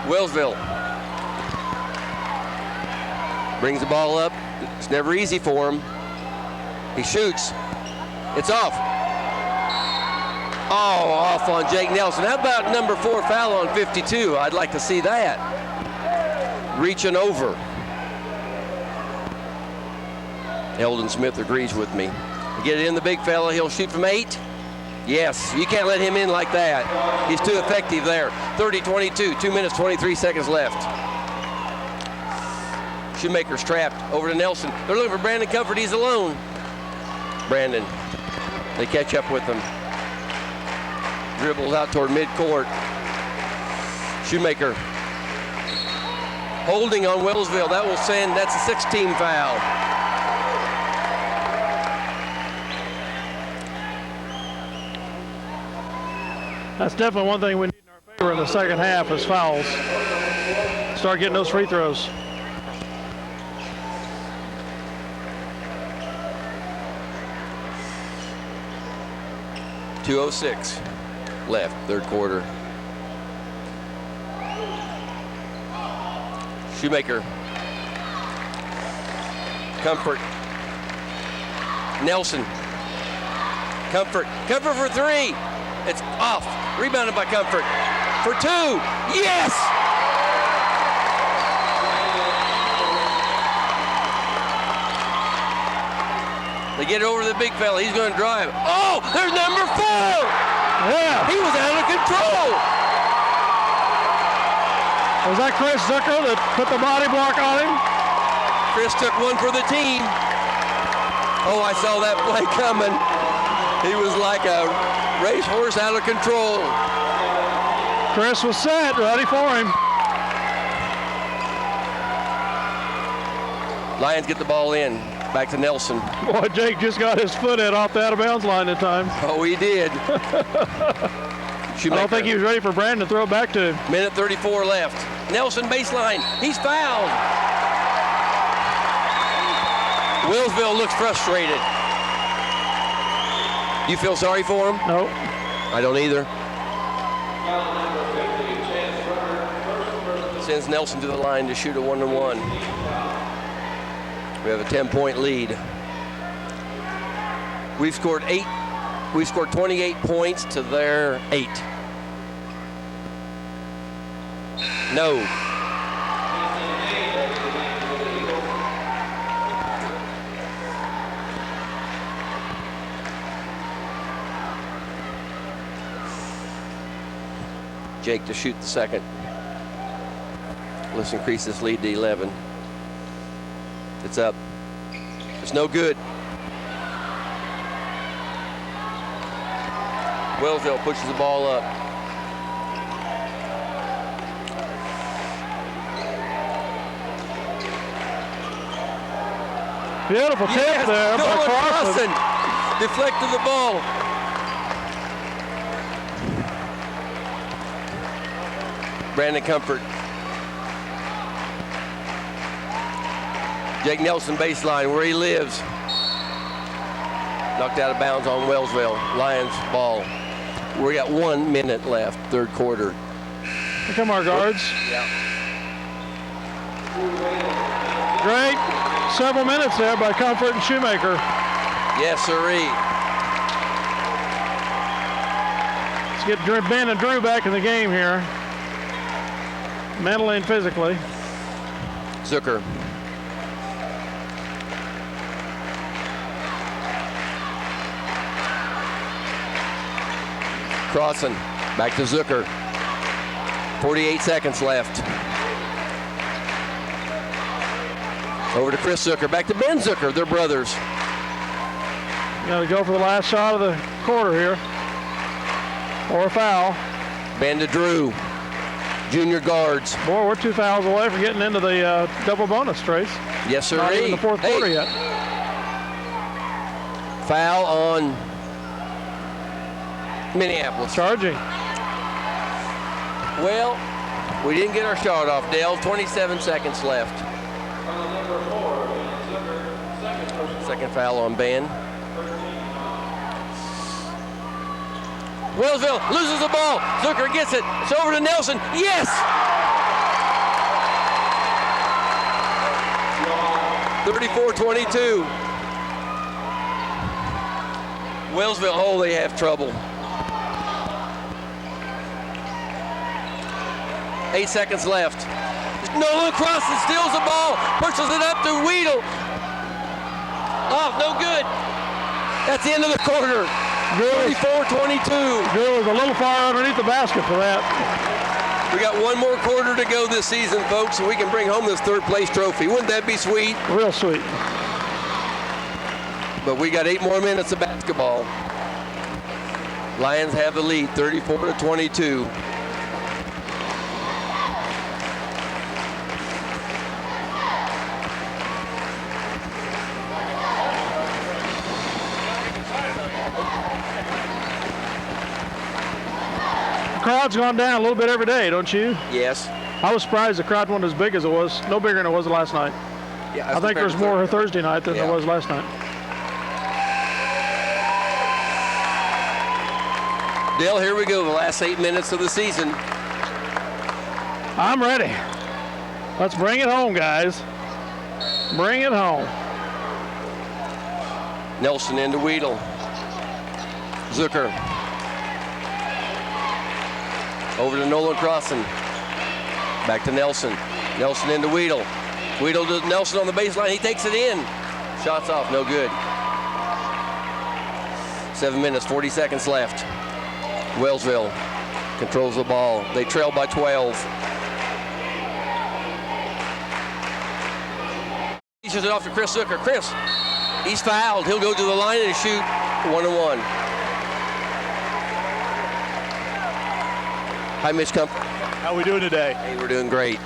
C: Wellsville brings the ball up. It's never easy for him. He shoots. It's off. Oh, off on Jake Nelson. How about number 4 foul on 52? I'd like to see that. Reaching over. Eldon Smith agrees with me. Get it in the big fella. He'll shoot from 8. Yes, you can't let him in like that. He's too effective there. 30-22, 2 minutes, 23 seconds left. Shoemaker's trapped. Over to Nelson. They're looking for Brandon Comfort. He's alone. Brandon. They catch up with him. Dribbles out toward midcourt. Shoemaker. Holding on Wellsville. That will send, that's a 6-team foul.
A: That's definitely one thing we need in our favor in the second half is fouls. Start getting those free throws.
C: .206 left, 3rd quarter. Shoemaker Comfort. Nelson. Comfort for 3. It's off. Rebounded by Comfort. For 2. Yes! They get it over to the big fella. He's going to drive. Oh, there's number 4.
A: Yeah.
C: He was out of control.
A: Was that Chris Zucker that put the body block on him?
C: Chris took one for the team. Oh, I saw that play coming. He was like a racehorse out of control.
A: Chris was set, ready for him.
C: Lions get the ball in. Back to Nelson.
A: Boy, Jake just got his foot in off the out-of-bounds line in time.
C: Oh, he did.
A: I don't think he was ready for Brandon to throw it back to him.
C: Minute 34 left. Nelson baseline. He's fouled. Wellsville looks frustrated. You feel sorry for him?
A: No.
C: I don't either. Sends Nelson to the line to shoot a 1-on-1. We have a 10-point lead. We've scored 28 points to their 8. No. Jake to shoot the second. Let's increase this lead to 11. It's up. It's no good. Wellsville pushes the ball up.
A: Beautiful tip there by Carson.
C: Deflected the ball. Brandon Comfort. Jake Nelson baseline where he lives. Knocked out of bounds on Wellsville. Lions ball. We got 1 minute left, third quarter.
A: Here come our guards.
C: Yeah.
A: Great. Several minutes there by Comfort and Shoemaker.
C: Yes, sirree.
A: Let's get Ben and Drew back in the game here. Mentally and physically.
C: Zucker. Crossing. Back to Zucker. 48 seconds left. Over to Chris Zucker. Back to Ben Zucker. They're brothers.
A: Got to go for the last shot of the quarter here. Or a foul.
C: Ben to Drew. Junior guards.
A: Boy, we're 2 fouls away from getting into the double bonus, Trace.
C: Yes, sir.
A: Not even the fourth quarter yet.
C: Foul on Minneapolis.
A: Charging.
C: Well, we didn't get our shot off, Dale. 27 seconds left. Second foul on Ben. Wellsville loses the ball. Zucker gets it. It's over to Nelson. Yes! 34-22. Wellsville, oh, they have trouble. 8 seconds left. Nolan crosses, steals the ball, pushes it up to Weedle. Off, no good. That's the end of the quarter. 34-22.
A: Drew was a little far underneath the basket for that.
C: We got 1 more quarter to go this season, folks, so we can bring home this third place trophy. Wouldn't that be sweet?
A: Real sweet.
C: But we got 8 more minutes of basketball. Lions have the lead, 34-22.
A: The crowd's gone down a little bit every day, don't you?
C: Yes.
A: I was surprised the crowd wasn't as big as it was. No bigger than it was last night.
C: Yeah,
A: I think there's more Thursday night than there was last night.
C: Dale, here we go, the last 8 minutes of the season.
A: I'm ready. Let's bring it home, guys. Bring it home.
C: Nelson into Weedle. Zucker. Over to Nolan Crossan. Back to Nelson. Nelson into Weedle. Weedle to Nelson on the baseline. He takes it in. Shots off, no good. 7 minutes, 40 seconds left. Wellsville controls the ball. They trail by 12. He shoots it off to Chris Zucker. Chris, he's fouled. He'll go to the line and shoot 1-1. Hi, Mitch Comfort.
D: How are we doing today?
C: Hey, we're doing great.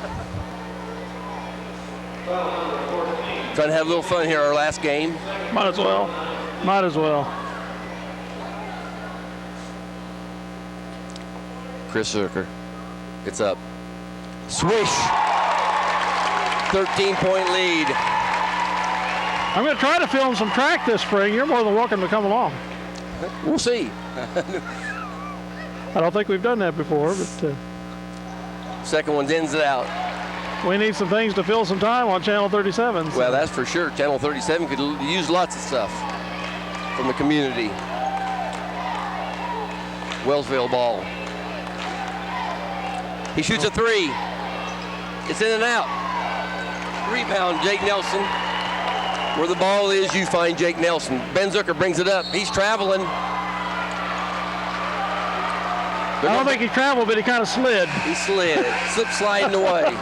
C: Trying to have a little fun here, our last game.
A: Might as well. Might as well.
C: Chris Zucker. It's up. Swish. 13-point lead.
A: I'm going to try to film some track this spring. You're more than welcome to come along.
C: We'll see.
A: I don't think we've done that before, but
C: Second one ends it out.
A: we need some things to fill some time on Channel 37. So.
C: Well, that's for sure. Channel 37 could use lots of stuff from the community. Wellsville ball. He shoots a three. It's in and out. Rebound, Jake Nelson. Where the ball is, you find Jake Nelson. Ben Zucker brings it up. He's traveling.
A: I don't think he traveled, but he kind of slid.
C: He slid. Slip sliding away.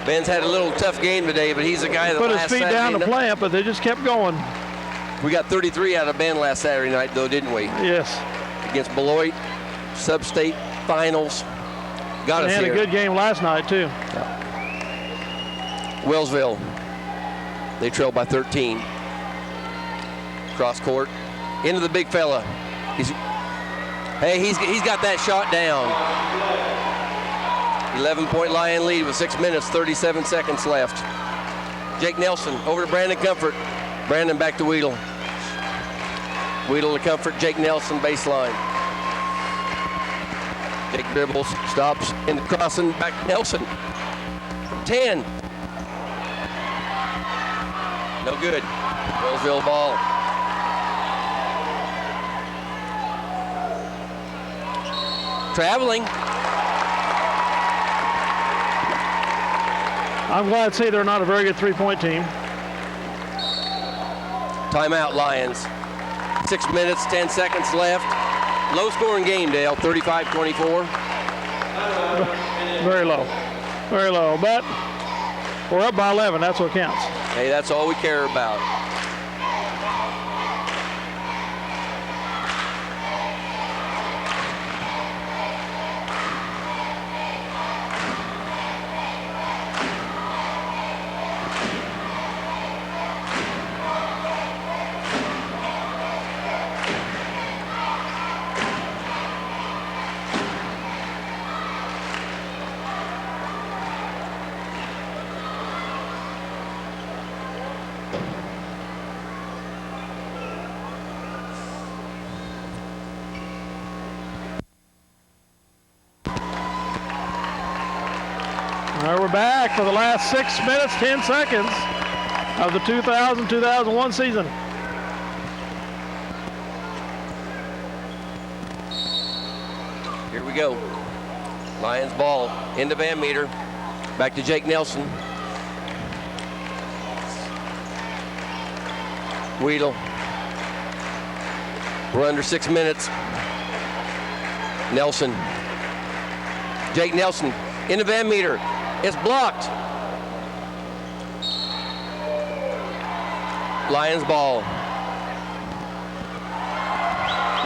C: Ben's had a little tough game today, but he's a guy that
A: put his
C: last
A: feet
C: Saturday
A: down to
C: night,
A: play it, but they just kept going.
C: we got 33 out of Ben last Saturday night, though, didn't we?
A: Yes.
C: Against Beloit, sub-state finals. Got us
A: They had
C: here.
A: a good game last night, too.
C: Wellsville, they trail by 13. Cross court, into the big fella. He's got that shot down. 11-point Lion lead with 6 minutes, 37 seconds left. Jake Nelson over to Brandon Comfort. Brandon back to Weedle. Weedle to Comfort, Jake Nelson baseline. Jake dribbles, stops, into Crossan, back to Nelson. 10. No good. Wellsville ball. Traveling.
A: I'm glad to see they're not a very good three-point team.
C: Timeout, Lions. 6 minutes, 10 seconds left. Low-scoring game, Dale, 35-24.
A: Very low. Very low. But we're up by 11. That's what counts.
C: Hey, that's all we care about.
A: All right, we're back for the last 6 minutes, 10 seconds of the 2000-2001 season.
C: Here we go. Lions ball into Van Meter. Back to Jake Nelson. Weedle. We're under 6 minutes. Nelson. Jake Nelson into Van Meter. It's blocked. Lions ball.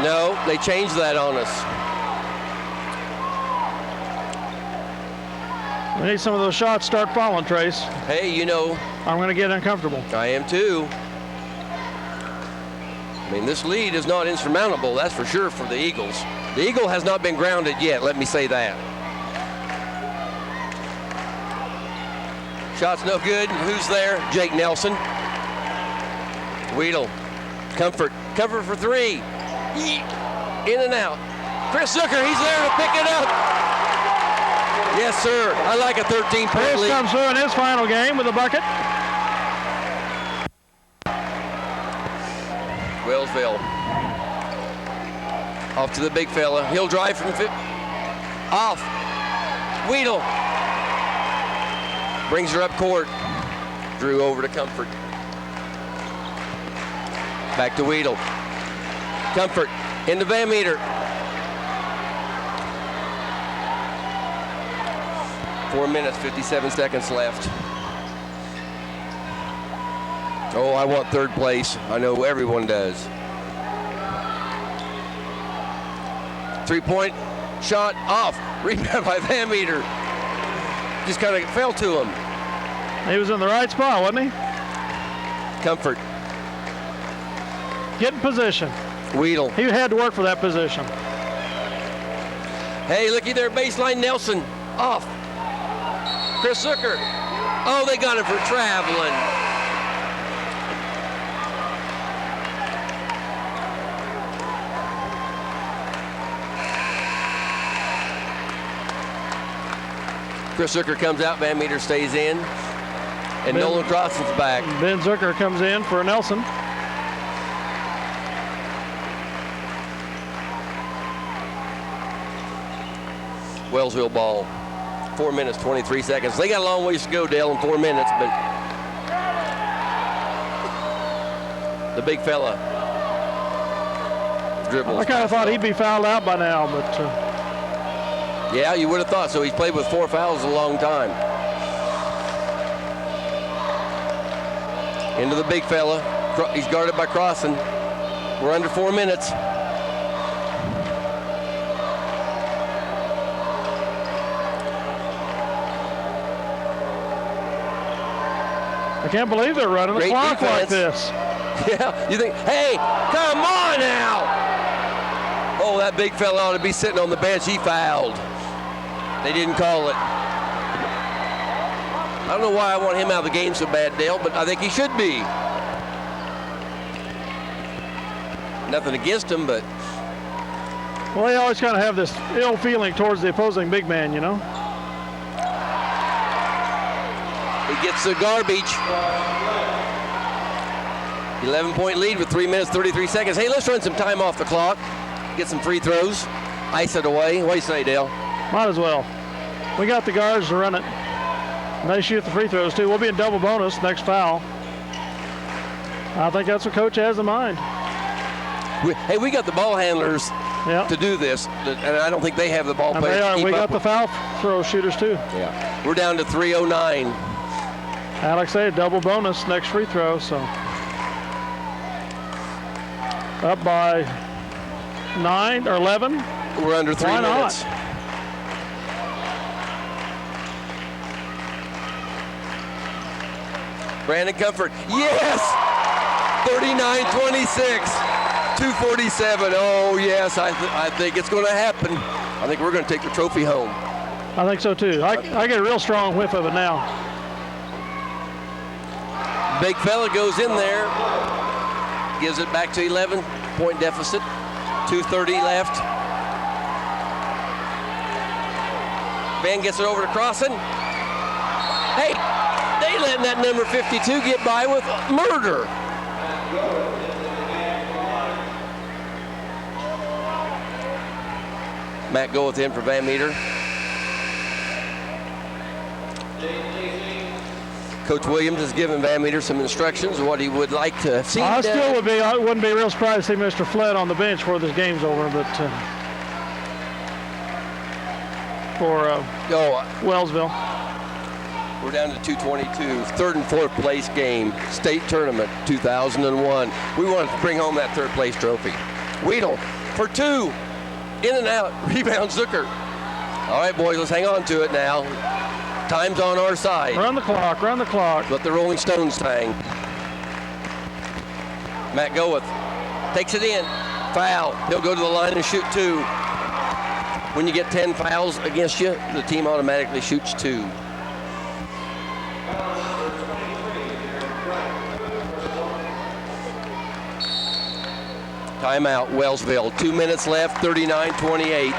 C: No, they changed that on us.
A: We need some of those shots start falling, Trace.
C: Hey, you know,
A: I'm going to get uncomfortable.
C: I am too. I mean, this lead is not insurmountable, that's for sure, for the Eagles. The Eagle has not been grounded yet, let me say that. Shot's no good. Who's there? Jake Nelson. Weedle. Comfort. Cover for three. In and out. Chris Zucker, he's there to pick it up. Yes, sir. I like a 13-point
A: Chris
C: lead.
A: comes through in his final game with a bucket.
C: Wellsville. Off to the big fella. He'll drive from off. Weedle. Brings her up court. Drew over to Comfort. Back to Weedle. Comfort into Van Meter. 4 minutes, 57 seconds left. Oh, I want third place. I know everyone does. 3-point shot off. Rebound by Van Meter. Just kind of fell to him.
A: He was in the right spot, wasn't he?
C: Comfort.
A: Get in position.
C: Weedle.
A: He had to work for that position.
C: Hey, looky there, baseline Nelson. Off. Chris Zucker. Oh, they got him for traveling. Chris Zucker comes out, Van Meter stays in, and Nolan Crossan's back.
A: Ben Zucker comes in for Nelson.
C: Wellsville ball. 4 minutes, 23 seconds. They got a long ways to go, Dale, in 4 minutes, but the big fella dribbles.
A: I kind of thought he'd be fouled out by now, but
C: yeah, you would have thought so. He's played with 4 fouls a long time. Into the big fella. He's guarded by Crossan. We're under 4 minutes.
A: I can't believe they're running the
C: Great
A: clock
C: defense.
A: like this.
C: Yeah, you think, hey, come on now. Oh, that big fella ought to be sitting on the bench. He fouled. They didn't call it. I don't know why I want him out of the game so bad, Dale, but I think he should be. Nothing against him, but.
A: Well, they always kind of have this ill feeling towards the opposing big man, you know?
C: He gets the garbage. 11-point lead with 3 minutes, 33 seconds. Hey, let's run some time off the clock. Get some free throws. Ice it away. What do you say, Dale?
A: Might as well. We got the guards to run it. And they shoot the free throws, too. We'll be in double bonus next foul. I think that's what Coach has in mind.
C: Hey, we got the ball handlers to do this, and I don't think they have the ball players.
A: And we got the foul throw shooters, too.
C: Yeah. We're down to 3:09.
A: Alex said double bonus next free throw, so. Up by 9 or 11.
C: We're under 3 minutes.
A: Why not?
C: Brandon Comfort, yes! 39-26, 2:47. Oh, yes, I think it's going to happen. I think we're going to take the trophy home.
A: I think so, too. I get a real strong whiff of it now.
C: Big fella goes in there, gives it back to 11-point deficit, 2:30 left. Van gets it over to Crossan. Hey, they letting that number 52 get by with murder. Matt go with him for Van Meter. Coach Williams has given Van Meter some instructions of what he would like to see.
A: I wouldn't be real surprised to see Mr. Flett on the bench before this game's over, but for Wellsville.
C: We're down to 2:22, third and fourth place game, state tournament 2001. We want to bring home that third place trophy. Weedle for 2, in and out, rebound Zucker. All right, boys, let's hang on to it now. Time's on our side.
A: Run the clock, run the clock.
C: Let the Rolling Stones hang. Matt Goeth takes it in, foul. He'll go to the line and shoot 2. When you get 10 fouls against you, the team automatically shoots 2. Timeout, Wellsville. 2 minutes left, 39-28.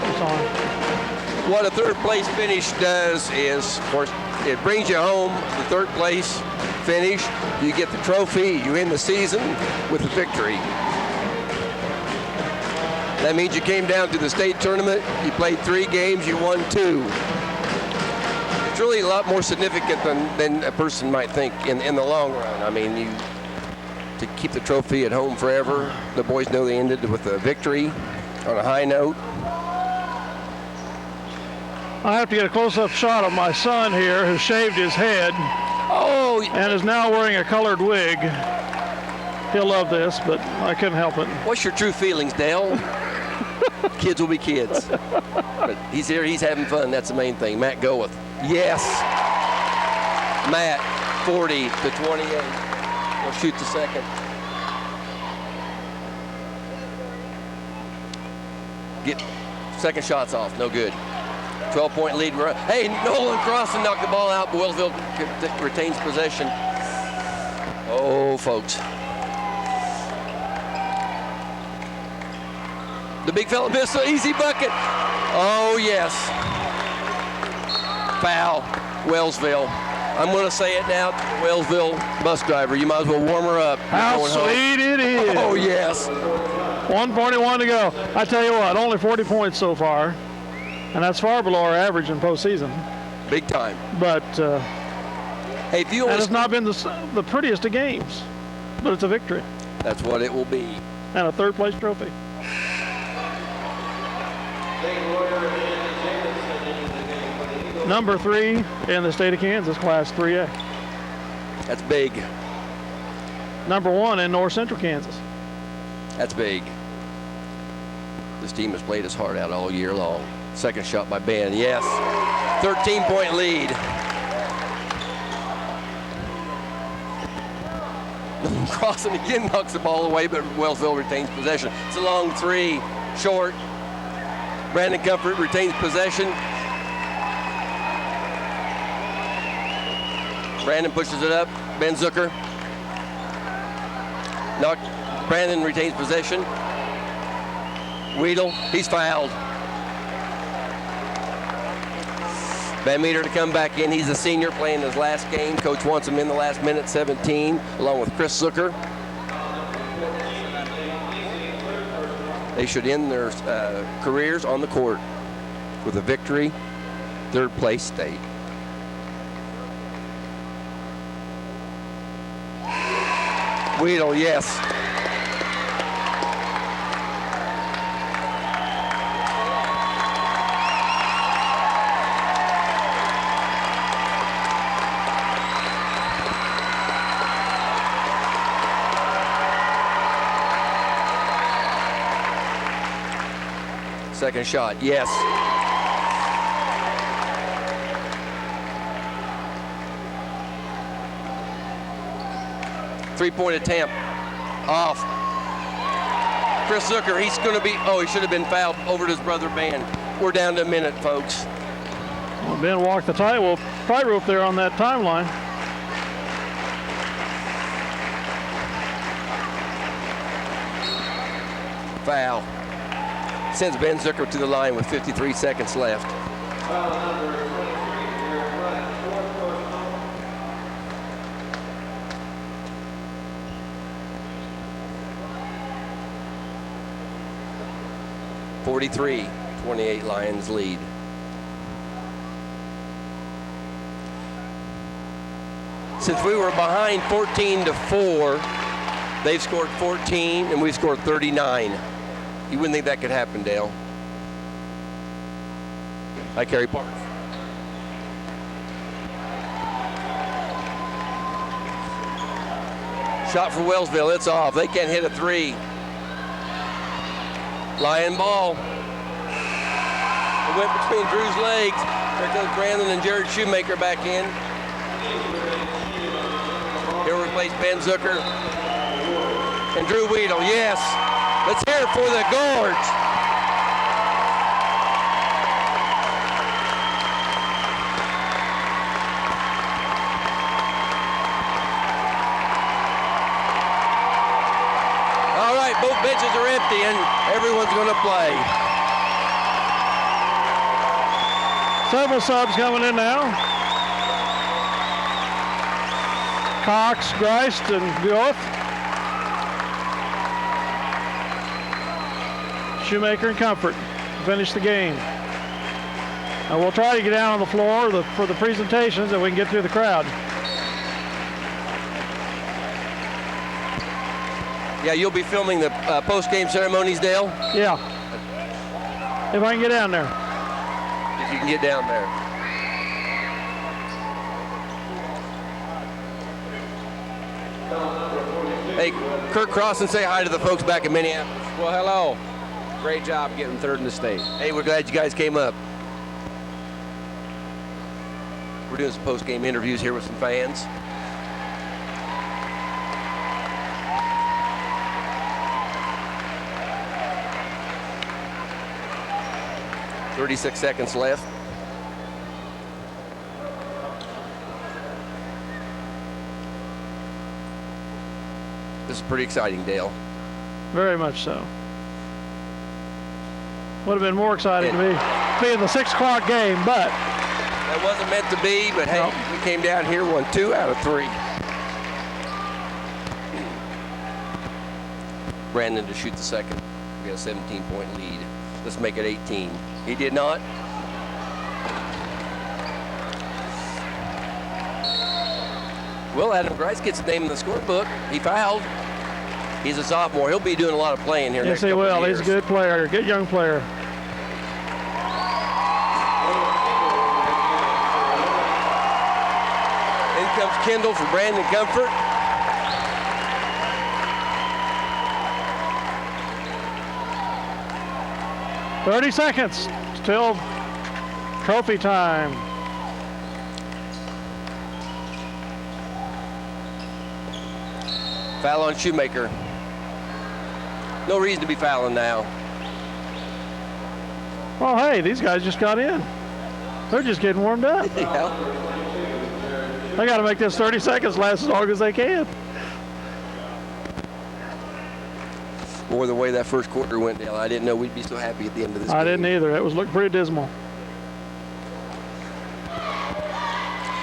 A: It's on.
C: What a third place finish does is, of course, it brings you home the third place finish. You get the trophy. You end the season with a victory. That means you came down to the state tournament. You played 3 games. You won 2. It's really a lot more significant than a person might think in the long run. I mean, to keep the trophy at home forever. The boys know they ended with a victory on a high note.
A: I have to get a close-up shot of my son here, who shaved his head and is now wearing a colored wig. He'll love this, but I couldn't help it.
C: What's your true feelings, Dale? Kids will be kids. But he's here, he's having fun. That's the main thing. Matt Goeth. Yes. Matt, 40 to 28. He'll shoot the second. Get second shots off. No good. 12-point lead. Hey, Nolan Crossan knocked the ball out, but Wellsville retains possession. Oh, folks. The big fella missed an easy bucket. Oh, yes. Foul, Wellsville. I'm going to say it now, Wellsville bus driver. You might as well warm her up.
A: How sweet it is.
C: Oh, yes.
A: 1:41 to go. I tell you what, only 40 points so far. And that's far below our average in postseason.
C: Big time.
A: But
C: hey, if you
A: and it's not been the prettiest of games, but it's a victory.
C: That's what it will be.
A: And a third-place trophy. Number 3 in the state of Kansas, Class 3A.
C: That's big.
A: Number 1 in North Central Kansas.
C: That's big. This team has played us hard out all year long. Second shot by Ben, yes. 13-point lead. Crossan again knocks the ball away, but Wellsville retains possession. It's a long 3, short. Brandon Comfort retains possession. Brandon pushes it up. Ben Zucker. Brandon retains possession. Weedle, he's fouled. Van Meter to come back in. He's a senior playing his last game. Coach wants him in the last minute, 17, along with Chris Zucker. They should end their careers on the court with a victory, third place state. Weedle, yes. Second shot, yes. Three-point attempt, off. Chris Zucker, he's going to be, he should have been fouled over to his brother Ben. We're down to a minute, folks.
A: Well, Ben walked the tightrope there on that timeline.
C: Foul. Sends Ben Zucker to the line with 53 seconds left. (43-28) Lions lead. Since we were behind 14-4, they've scored 14 and we've scored 39. You wouldn't think that could happen, Dale. Hi, Kerry Park. Shot for Wellsville, it's off. They can't hit a 3. Lion ball. It went between Drew's legs. There goes Brandon and Jared Shoemaker back in. He'll replace Ben Zucker. And Drew Weedle, yes. Let's hear it for the Guards. All right, both benches are empty and everyone's going to play.
A: Several subs coming in now. Cox, Greist, and Goff. Shoemaker and Comfort finish the game. Now we'll try to get down on the floor for the presentations and we can get through the crowd.
C: Yeah, you'll be filming the post-game ceremonies, Dale?
A: Yeah. If I can get down there.
C: If you can get down there. Hey, Kirk Crossan, say hi to the folks back in Minneapolis.
D: Well, hello. Great job getting third in the state.
C: Hey, we're glad you guys came up. We're doing some post-game interviews here with some fans. "36 seconds left. This is pretty exciting, Dale.
A: Very much so. Would have been more exciting to be in the 6 o'clock game, but
C: That wasn't meant to be, but hey, we came down here, won 2 out of 3. Brandon to shoot the second. We got a 17-point lead. Let's make it 18. He did not. Well, Adam Grice gets a name in the scorebook. He fouled. He's a sophomore. He'll be doing a lot of playing here.
A: yes,
C: next
A: he
C: couple of
A: will.
C: years.
A: He's a good player, good young player.
C: In comes Kendall for Brandon Comfort.
A: "30 seconds. Still trophy time."
C: Foul on Shoemaker. No reason to be fouling now.
A: Well, hey, these guys just got in. They're just getting warmed up.
C: Yeah.
A: They got to make this 30 seconds last as long as they can.
C: More the way that first quarter went down. I didn't know we'd be so happy at the end of this
A: I
C: game.
A: didn't either. It was looking pretty dismal.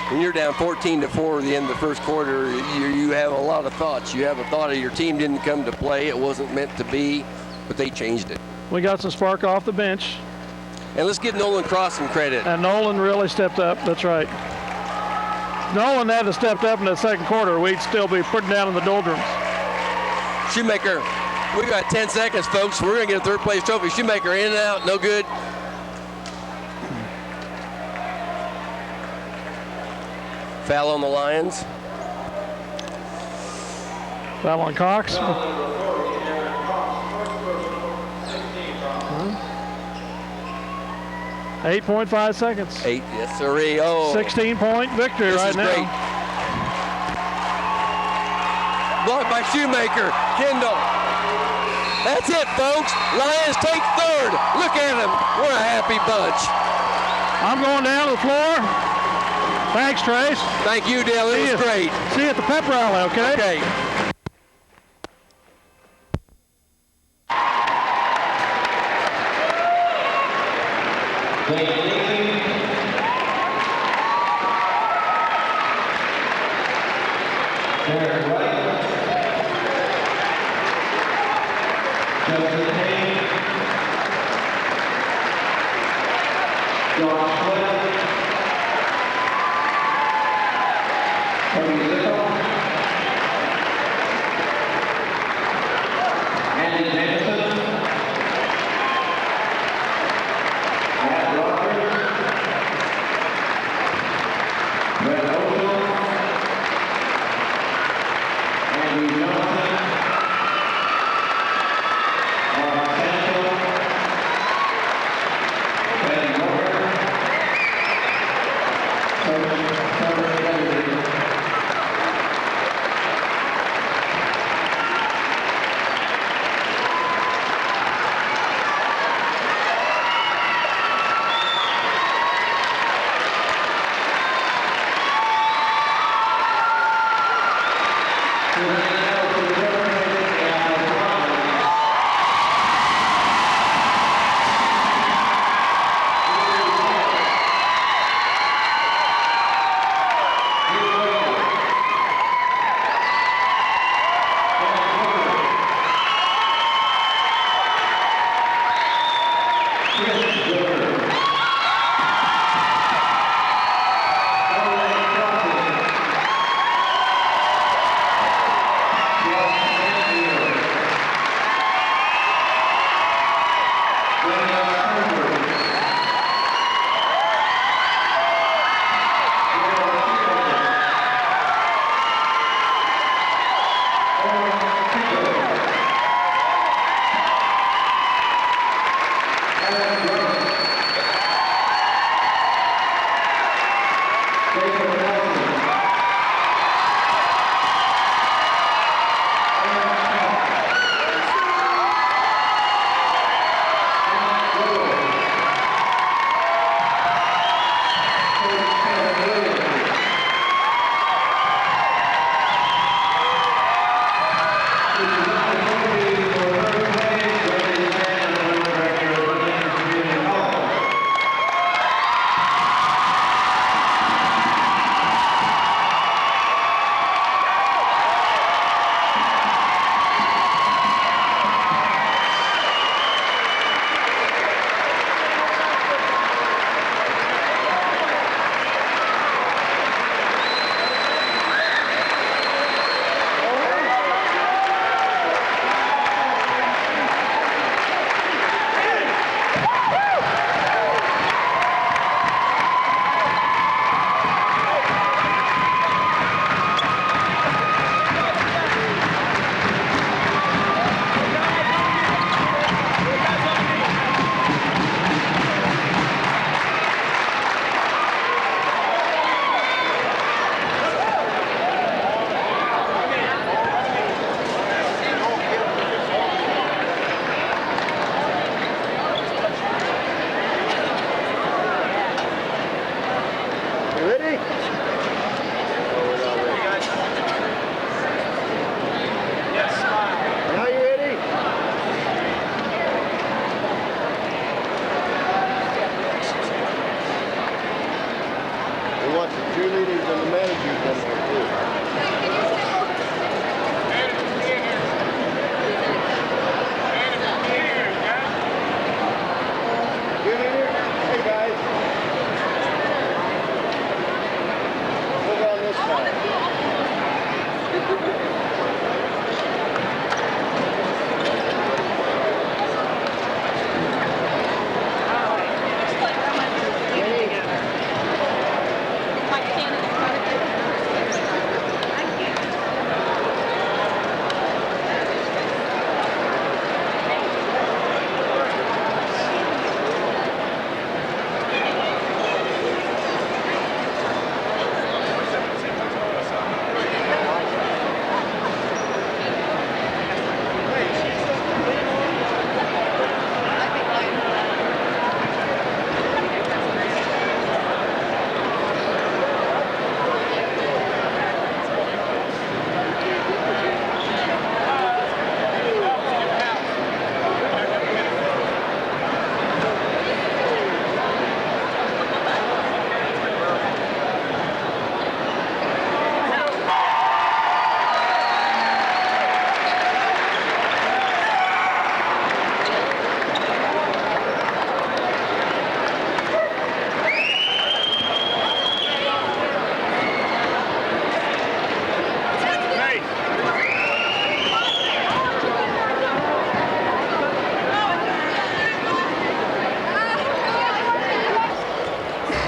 C: When you're down 14-4 at the end of the first quarter, you have a lot of thoughts. You have a thought of your team didn't come to play. It wasn't meant to be, but they changed it.
A: We got some spark off the bench.
C: And let's give Nolan Cross some credit.
A: And Nolan really stepped up. That's right. Nolan had to stepped up in the second quarter. We'd still be putting down in the doldrums.
C: Shoemaker, we got 10 seconds, folks. We're going to get a third place trophy. Shoemaker in and out, no good. Foul on the Lions.
A: Foul on Cox. 8.5 seconds.
C: 8, yes, sirree. Oh,
A: 16-point victory
C: this
A: right
C: is
A: now.
C: great. Blocked by Shoemaker. Kendall. That's it, folks. Lions take third. Look at them. What a happy bunch.
A: I'm going down to the floor. Thanks, Trace.
C: Thank you, Dale. It was great.
A: See you at the pep rally, okay?
C: Okay.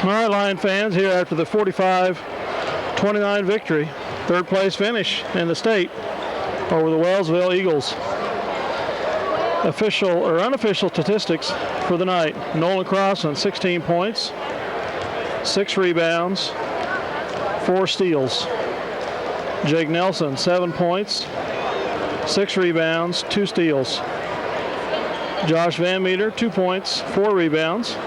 A: All right, Lion fans, here after the 45-29 victory, third place finish in the state over the Wellsville Eagles. Official or unofficial statistics for the night: Nolan Crossan, 16 points, 6 rebounds, 4 steals. Jake Nelson, 7 points, 6 rebounds, 2 steals. Josh Van Meter, 2 points, 4 rebounds.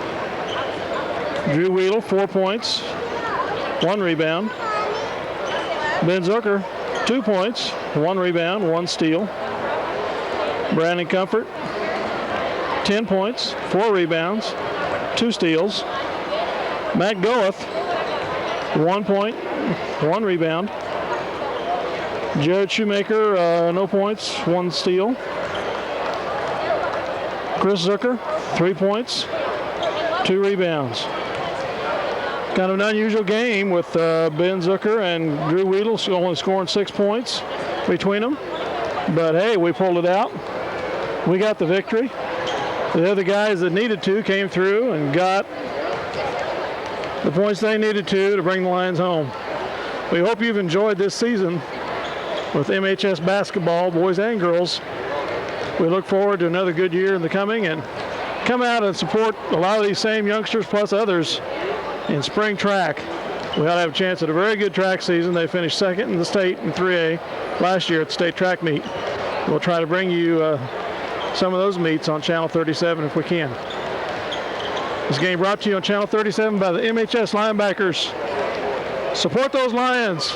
A: Drew Wheeler, 4 points, 1 rebound. Ben Zucker, 2 points, 1 rebound, 1 steal. Brandon Comfort, 10 points, 4 rebounds, 2 steals. Matt Goeth, 1 point, 1 rebound. Jared Shoemaker, no points, 1 steal. Chris Zucker, 3 points, 2 rebounds. Kind of an unusual game with Ben Zucker and Drew Wheeler only scoring 6 points between them. But hey, we pulled it out. We got the victory. The other guys that needed to came through and got the points they needed to bring the Lions home. We hope you've enjoyed this season with MHS basketball, boys and girls. We look forward to another good year in the coming, and come out and support a lot of these same youngsters plus others in spring track. We ought to have a chance at a very good track season. They finished second in the state in 3A last year at the state track meet. We'll try to bring you some of those meets on Channel 37 if we can. This game brought to you on Channel 37 by the MHS Linebackers. Support those Lions.